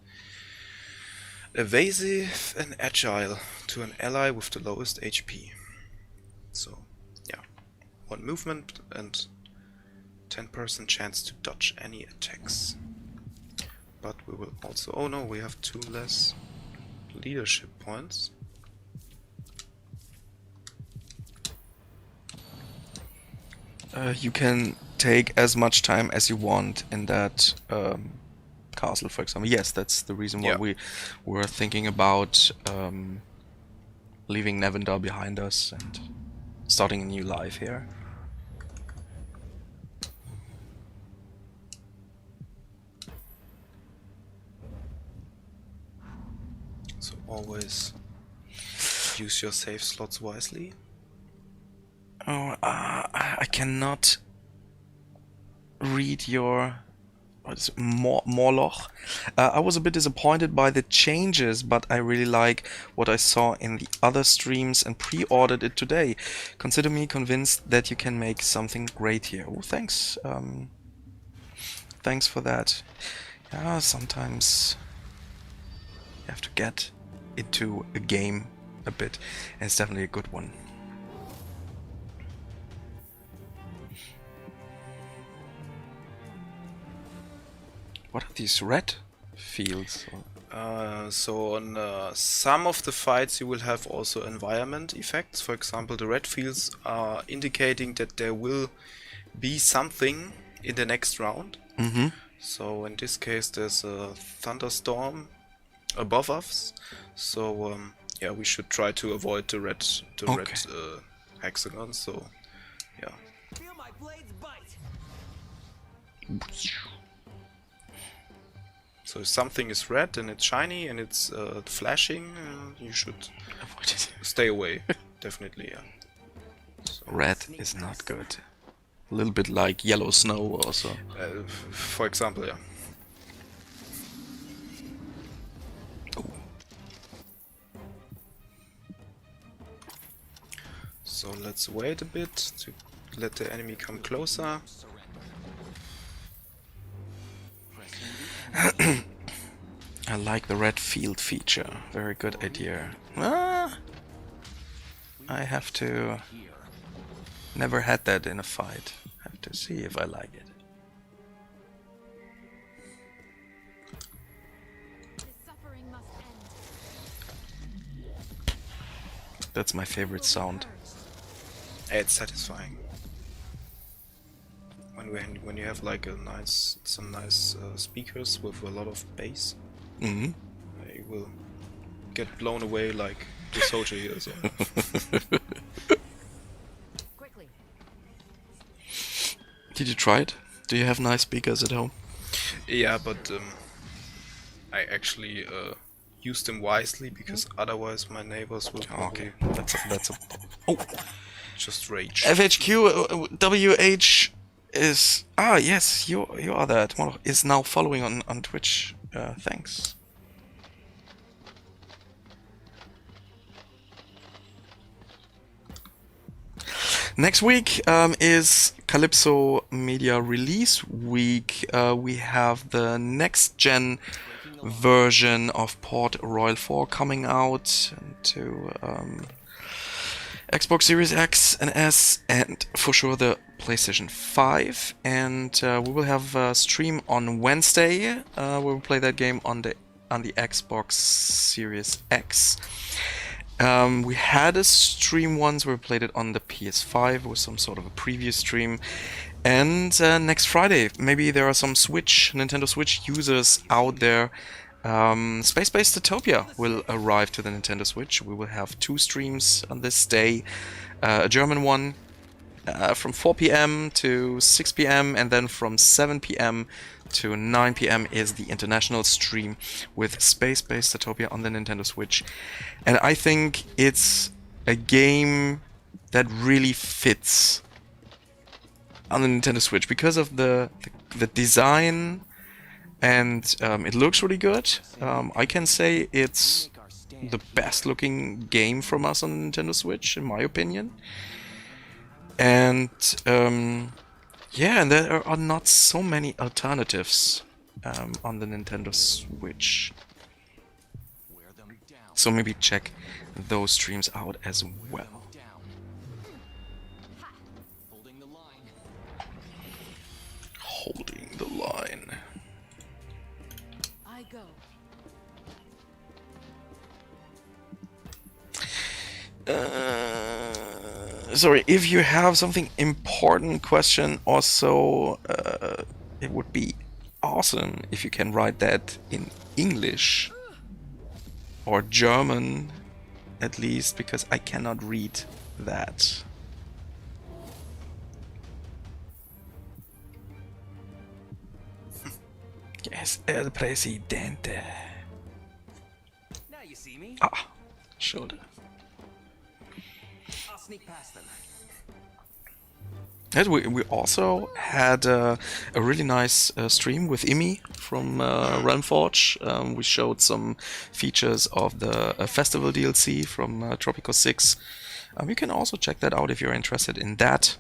evasive and agile to an ally with the lowest HP. So yeah, 1 movement and 10% chance to dodge any attacks. But we will also... oh no, we have 2 less leadership points. You can take as much time as you want in that castle, for example. Yes, that's the reason why Yeah. we were thinking about leaving Nevendar behind us and starting a new life here. So always use your save slots wisely. Oh, I cannot read your... what is it? Morloch. I was a bit disappointed by the changes, but I really like what I saw in the other streams and pre-ordered it today. Consider me convinced that you can make something great here. Oh, thanks. Thanks for that. Yeah, sometimes you have to get into a game a bit, and it's definitely a good one. What are these red fields? So on some of the fights you will have also environment effects. For example, the red fields are indicating that there will be something in the next round. Mm-hmm. So in this case there's a thunderstorm above us. So yeah, we should try to avoid the red hexagon. So yeah. Feel my blades bite. So if something is red and it's shiny and it's flashing, you should Avoid it. stay away. Definitely, yeah. So, Red is not good. A little bit like yellow snow also. for example, yeah. So let's wait a bit to let the enemy come closer. I like the red field feature. Very good idea. Ah, I have to... Never had that in a fight. Have to see if I like it. That's my favorite sound. It's satisfying when you have like some nice speakers with a lot of bass. Mm-hmm. You will get blown away like the soldier here. So. Quickly. Did you try it? Do you have nice speakers at home? Yeah, but I actually use them wisely, because otherwise my neighbors will probably That's a oh, just rage. FHQ WH is yes, you are that one is now following on Twitch. Thanks. Next week is Kalypso Media Release Week. We have the next gen version of Port Royal 4 coming out to Xbox Series X and S, and for sure the PlayStation 5. And we will have a stream on Wednesday. We will play that game on the Xbox Series X. We had a stream once where we played it on the PS5 with some sort of a preview stream. And next Friday, maybe there are some Nintendo Switch users out there. Space-Based Utopia will arrive to the Nintendo Switch. We will have 2 streams on this day. A German one from 4 p.m. to 6 p.m. and then from 7 p.m. to 9 p.m. is the international stream with Space-Based Utopia on the Nintendo Switch. And I think it's a game that really fits on the Nintendo Switch because of the design, and it looks really good. I can say it's the best looking game from us on the Nintendo Switch, in my opinion. And yeah, and there are not so many alternatives on the Nintendo Switch. So maybe check those streams out as well. Holding the line. I go. Sorry, if you have something important question also, it would be awesome if you can write that in English or German at least, because I cannot read that. Yes, el presidente. Now you see me. Ah, shoulder. I'll sneak past them. And we also had a really nice stream with Imi from Realmforge. We showed some features of the festival DLC from Tropico 6. You can also check that out if you're interested in that.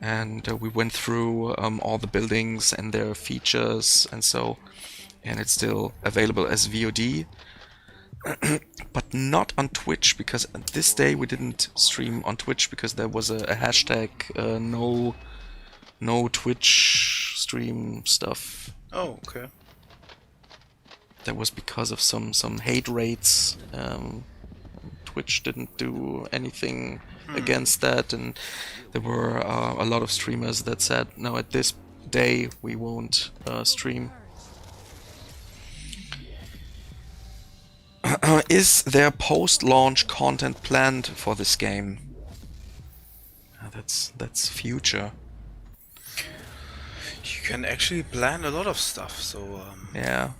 And we went through all the buildings and their features and so, and it's still available as VOD. But not on Twitch, because this day we didn't stream on Twitch because there was a hashtag no Twitch stream stuff. Oh, okay. That was because of some hate rates. Twitch didn't do anything against that, and there were a lot of streamers that said, no, at this day we won't stream. Is there post-launch content planned for this game? That's future. You can actually plan a lot of stuff, so Yeah.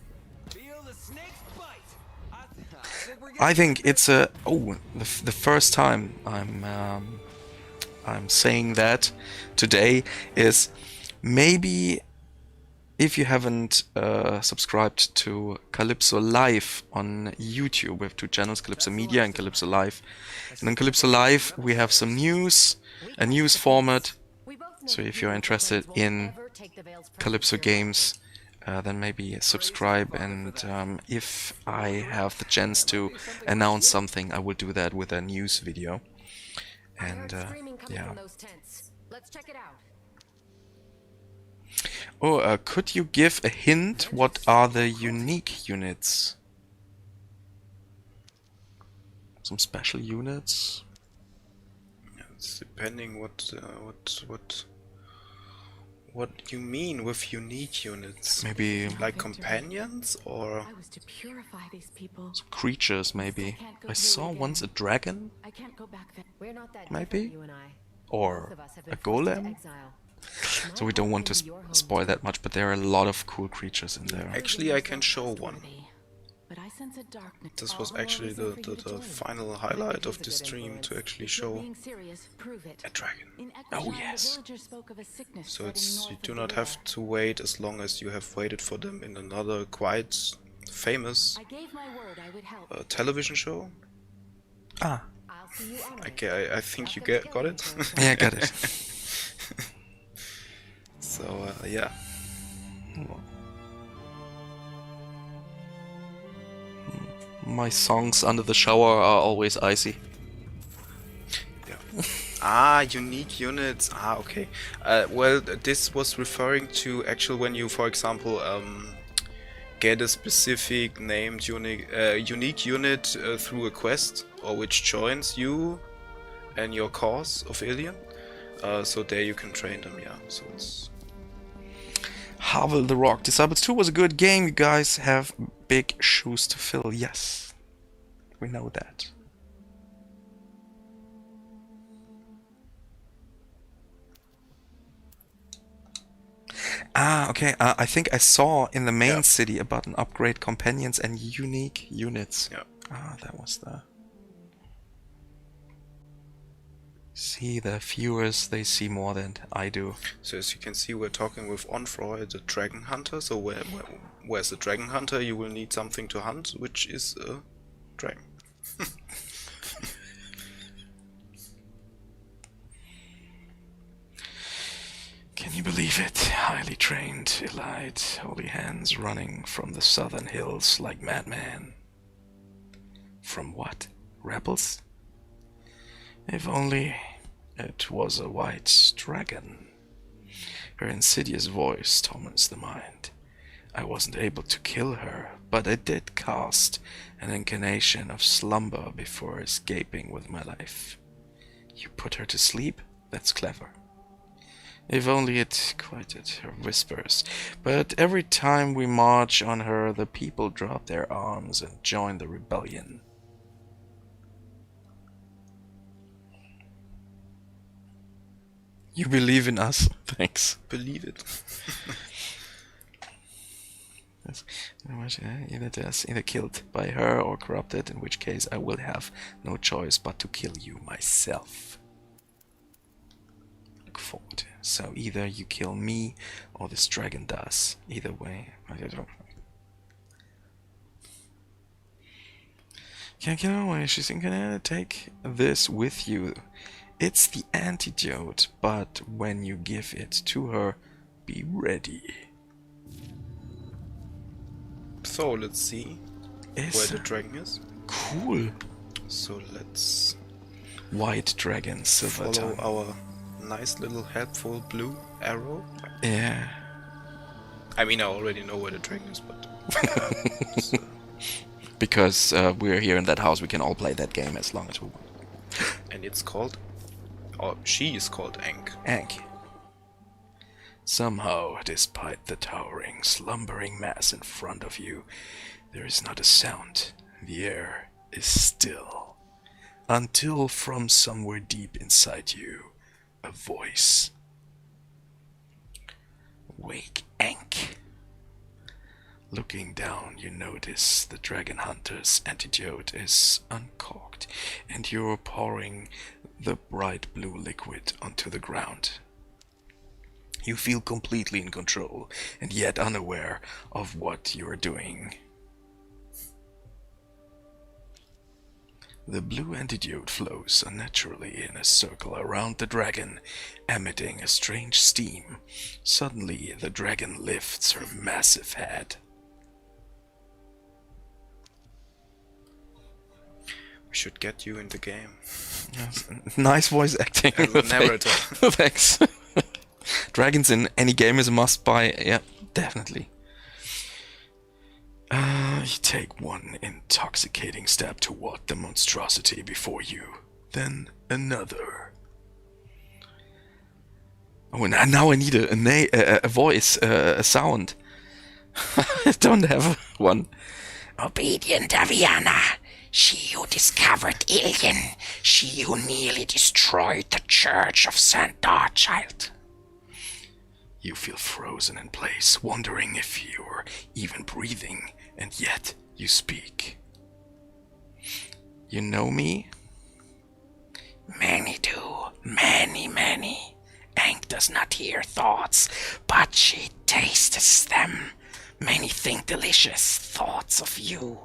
Feel the snake's bite. I think it's the first time I'm saying that today is maybe if you haven't subscribed to Kalypso Live on YouTube. We have 2 channels, Kalypso Media and Kalypso Live. And on Kalypso Live we have some news, a news format. So if you're interested in Kalypso games, then maybe subscribe, and if I have the chance to announce something, I will do that with a news video. And yeah. Let's check it out. Oh, could you give a hint? What are the unique units? Some special units? it's depending what you mean with unique units. Maybe Like companions or I was to purify these people. some creatures, maybe. I saw once a dragon, I can't go back there. We're not that Maybe? different, you and I. or Both of us have a been forced into golem. exile. So we don't want to spoil that much, but there are a lot of cool creatures in there. actually I can show one. But I sense a darkness. This was actually the final highlight of the stream, to actually show Being serious, prove it. a dragon. In Oh, Equishine, yes. the villagers spoke of a sickness So spreading it's north you of do the not river. have to wait as long as you have waited for them in another quite famous I gave my word I would help. television show. Ah, I'll see you on it. Okay, I think you got it. yeah, I got it. So yeah, My songs under the shower are always icy. unique units. Okay. Well, this was referring to actual when you, for example, get a specific named unique unit through a quest, or which joins you and your cause of Alien. So there you can train them. Yeah. So it's Havel the Rock. Disciples 2 was a good game. You guys have big shoes to fill. Yes, we know that. Ah, okay. I think I saw in the main city a button upgrade companions and unique units. yeah. Ah, that was the... See, the viewers, they see more than I do. So as you can see, we're talking with Onfroy, the dragon hunter. So where's the dragon hunter, you will need something to hunt, which is a dragon. Can you believe it? Highly trained, elite, holy hands running from the southern hills like madmen. From what? Rebels? If only it was a white dragon. Her insidious voice torments the mind. I wasn't able to kill her, but I did cast an incarnation of slumber before escaping with my life. You put her to sleep? That's clever. If only it quieted her whispers. But every time we march on her, the people drop their arms and join the rebellion. You believe in us? Thanks. Believe it. Either killed by her or corrupted, in which case I will have no choice but to kill you myself. Look forward. So either you kill me or this dragon does. Either way, I don't know. Can't get away. She's gonna take this with you. It's the antidote, but when you give it to her, be ready. So let's see where the dragon is. Cool. So let's White dragon, silver follow tongue. our nice little helpful blue arrow. Yeah. I mean, I already know where the dragon is, but Because we're here in that house, we can all play that game as long as we want. and it's called, or she is called Ankh. Ankh. Somehow, despite the towering, slumbering mass in front of you, there is not a sound. The air is still. Until from somewhere deep inside you, a voice. Wake, Ankh. Looking down, you notice the dragon hunter's antidote is uncorked, and you're pouring the bright blue liquid onto the ground. You feel completely in control, and yet unaware of what you are doing. The blue antidote flows unnaturally in a circle around the dragon, emitting a strange steam. Suddenly, the dragon lifts her massive head. We should get you in the game. Yes. Nice voice acting. And the narrator. Thanks. Dragons in any game is a must buy. Yeah, definitely. You take one intoxicating step toward the monstrosity before you, then another. Oh, and now I need a voice, a sound. I don't have one. Obedient Aviana, she who discovered Alien, she who nearly destroyed the Church of St. Darchild. You feel frozen in place, wondering if you're even breathing, and yet you speak. You know me? Many do. Many, many. Aang does not hear thoughts, but she tastes them. Many think delicious thoughts of you.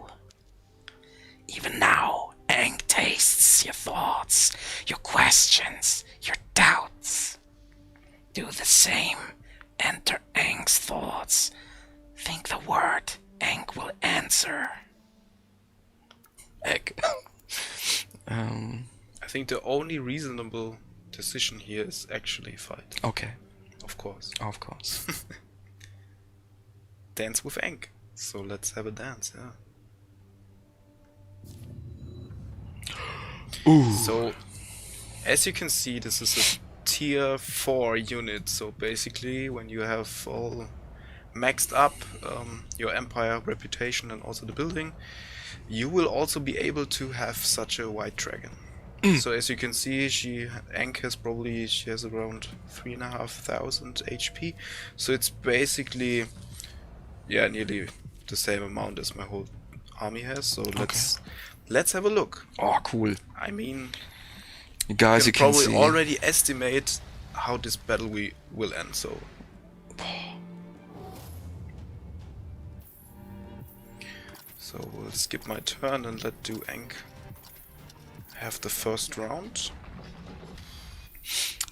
Even now, Aang tastes your thoughts, your questions, your doubts. Do the same. Enter Aang's thoughts. Think the word. Aang will answer. Egg. I think the only reasonable decision here is actually fight. Okay, Of course. of course. Dance with Aang. So let's have a dance, yeah. Ooh. So, as you can see, this is a tier 4 unit. So basically, when you have all maxed up your empire reputation and also the building, you will also be able to have such a white dragon. So as you can see, Aang has around 3,500 HP. So it's basically, yeah, nearly the same amount as my whole army has. So let's have a look. Oh, cool. I mean, Guys, you you can can probably see. already estimate how this battle will end. So we'll skip my turn and let Aang have the first round.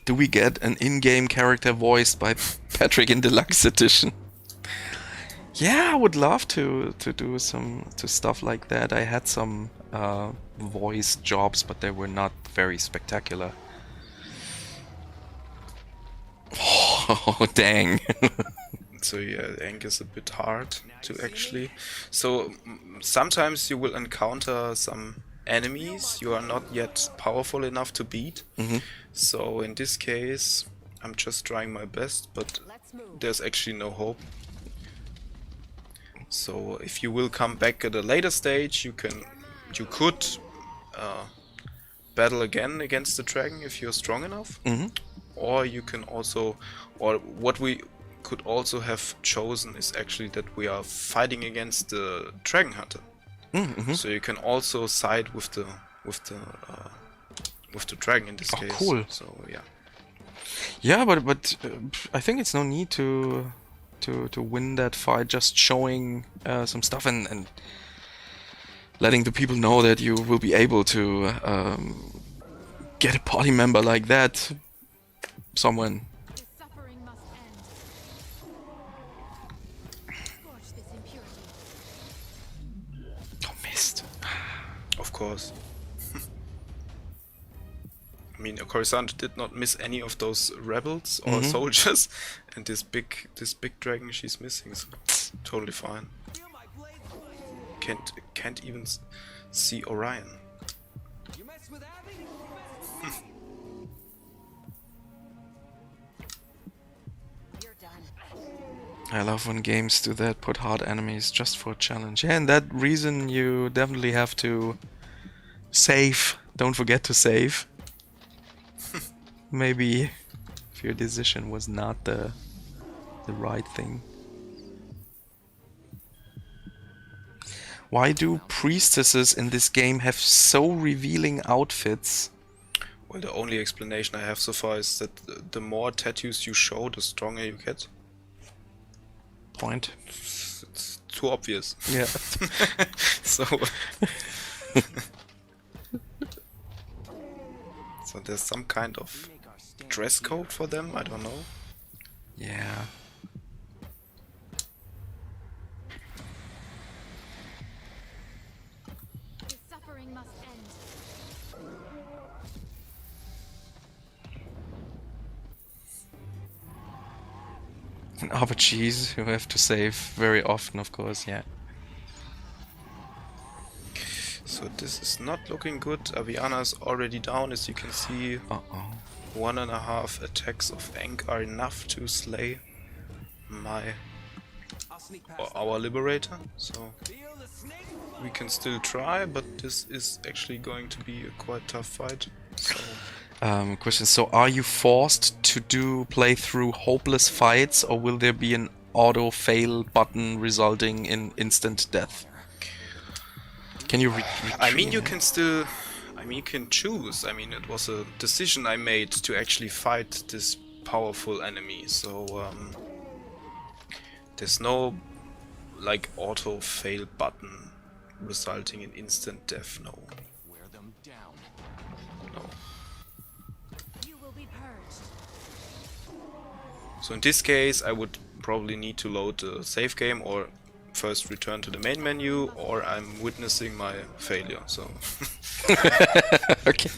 Do we get an in-game character voiced by Patrick in Deluxe Edition? Yeah, I would love to do stuff like that. I had some voice jobs, but they were not very spectacular. Oh, dang. So yeah, Aang is a bit hard to actually. So sometimes you will encounter some enemies you are not yet powerful enough to beat. So in this case, I'm just trying my best, but there's actually no hope. So if you will come back at a later stage, you could battle again against the dragon if you're strong enough. Or you can also, or what we could also have chosen is actually that we are fighting against the dragon hunter. So you can also side with the dragon in this case. Cool. So yeah. Yeah, but I think it's no need to win that fight. Just showing some stuff and letting the people know that you will be able to get a party member like that. Someone. Suffering must end. Scorch this impurity. Oh, missed. Of course. I mean, Coruscant did not miss any of those rebels or soldiers, and this big dragon she's missing, so totally fine. Can't even see Orion. You mess with Abby? You're done. I love when games do that, put hard enemies just for a challenge. Yeah, and that reason you definitely have to save. Don't forget to save. Maybe if your decision was not the right thing. Why do priestesses in this game have so revealing outfits? Well, the only explanation I have so far is that the more tattoos you show, the stronger you get. Point. It's too obvious. Yeah. So there's some kind of dress code for them, I don't know. Yeah. This suffering must end. And RPGs you have to save very often, of course, yeah. So this is not looking good. Aviana is already down, as you can see. 1.5 attacks of Aang are enough to slay our liberator. So we can still try, but this is actually going to be a quite tough fight. So Question, so are you forced to play through hopeless fights, or will there be an auto fail button resulting in instant death? Can you I mean, you can still... I mean, you can choose. I mean, it was a decision I made to actually fight this powerful enemy, so there's no, like, auto-fail button resulting in instant death, no. Wear them down. No. You will be purged. So in this case, I would probably need to load the save game or first return to the main menu, or I'm witnessing my failure, so... Okay.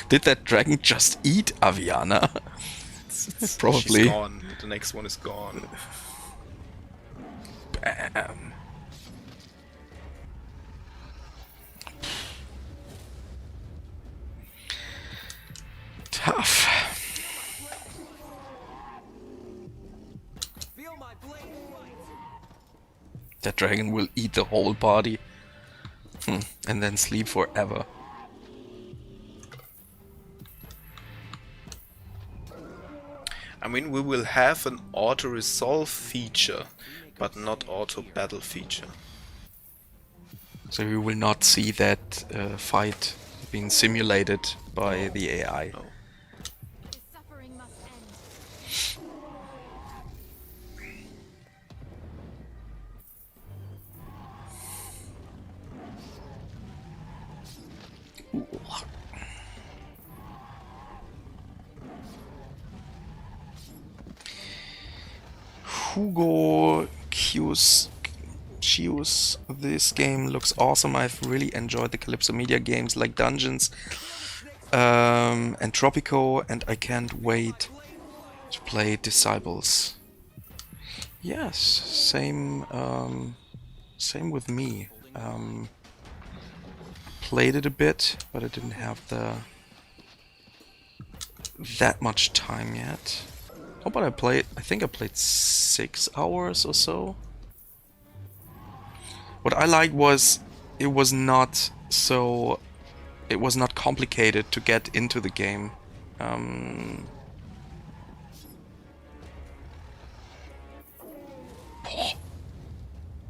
Did that dragon just eat Aviana? Probably. She's gone. The next one is gone. Bam. Tough. Feel my blade fight. That dragon will eat the whole body. And then sleep forever. I mean, we will have an auto-resolve feature, but not auto-battle feature. So we will not see that fight being simulated by the AI. No. His suffering must end. Hugo Q's this game looks awesome. I've really enjoyed the Kalypso Media games like Dungeons and Tropico, and I can't wait to play Disciples. Yes, same with me. Played it a bit, but I didn't have that much time yet. Oh, but I think I played 6 hours or so. What I liked was it was not complicated to get into the game.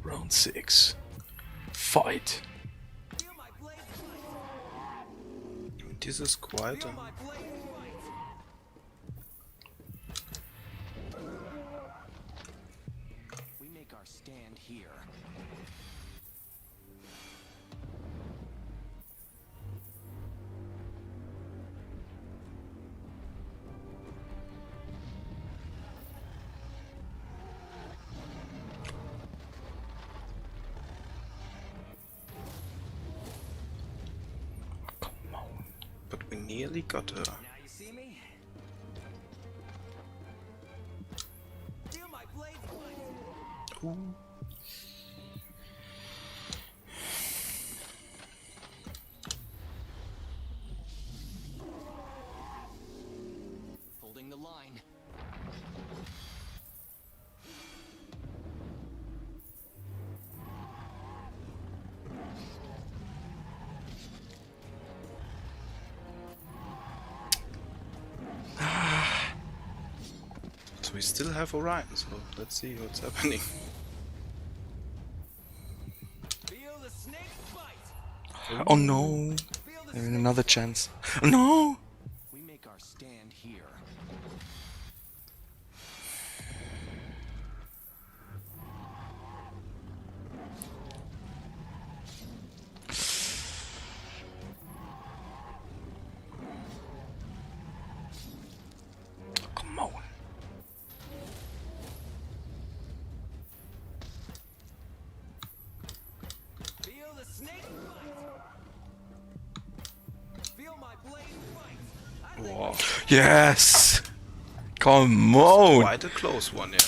Round 6. Fight. This is quite a... We make our stand here. But we nearly got her. Now you see me? Feel my blade fight. Ooh. Holding the line. So we still have Orion, so let's see what's happening. Feel the snake bite. Oh no! Maybe another chance. No! We make our stand here. Come on. Feel the snake bite. Feel my blade fight. Wow. Yes! Come on! Quite a close one, yeah.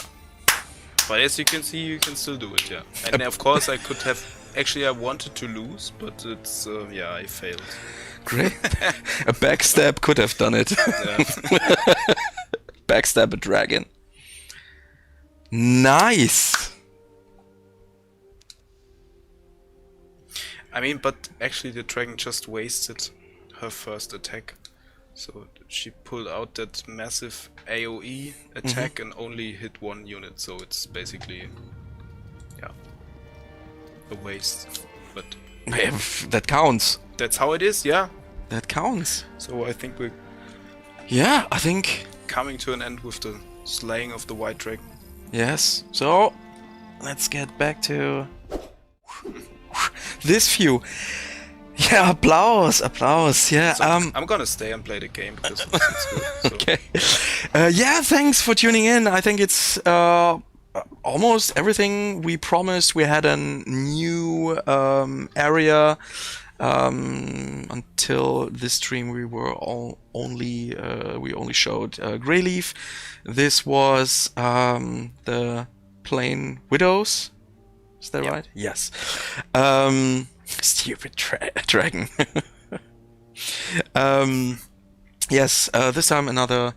But as you can see, you can still do it, yeah. And of course I could have... Actually, I wanted to lose, but it's... yeah, I failed. Great. A backstab could have done it. Yeah. Backstab a dragon. Nice! I mean, but actually the dragon just wasted her first attack. So she pulled out that massive AoE attack and only hit one unit, so it's basically... yeah. a waste. But That counts. that's how it is, yeah. That counts. So I think we're Yeah, I think... coming to an end with the slaying of the White Dragon. Yes. So, let's get back to this view. Yeah, applause. Yeah. So I'm gonna stay and play the game because it's good. So. Okay. Yeah, thanks for tuning in. I think it's almost everything we promised. We had a new area. Until this stream, we were only showed Greyleaf. This was the Plain Widows. Is that right? Yes. Stupid dragon. Yes. This time another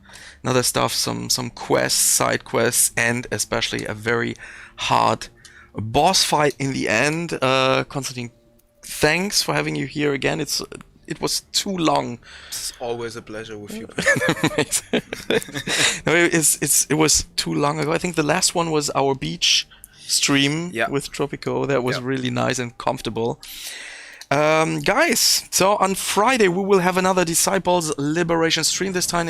stuff. Some quests, side quests, and especially a very hard boss fight in the end. Constantine, thanks for having you here again. It was too long. It's always a pleasure with you. No, it was too long ago. I think the last one was our beach stream with Tropico. That was really nice and comfortable. Guys, so on Friday we will have another Disciples Liberation stream. This time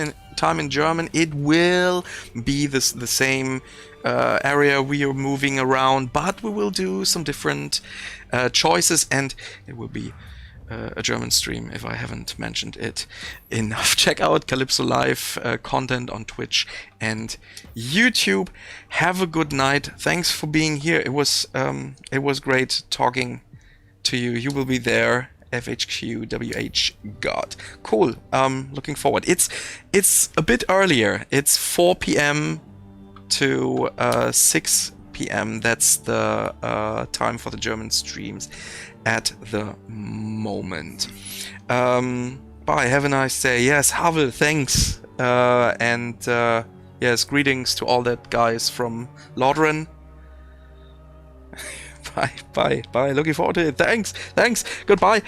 in German. It will be the same area we are moving around, but we will do some different choices, and it will be a German stream if I haven't mentioned it enough. Check out Kalypso Live content on Twitch and YouTube. Have a good night. Thanks for being here. It was great talking to you. You will be there. FHQWH God. Cool. Looking forward. It's a bit earlier. It's 4 p.m. to 6 p.m. That's the time for the German streams at the moment. Bye. Have a nice day. Yes, Havel, thanks. And yes, greetings to all that guys from Lodren. Bye. Looking forward to it. Thanks. Goodbye.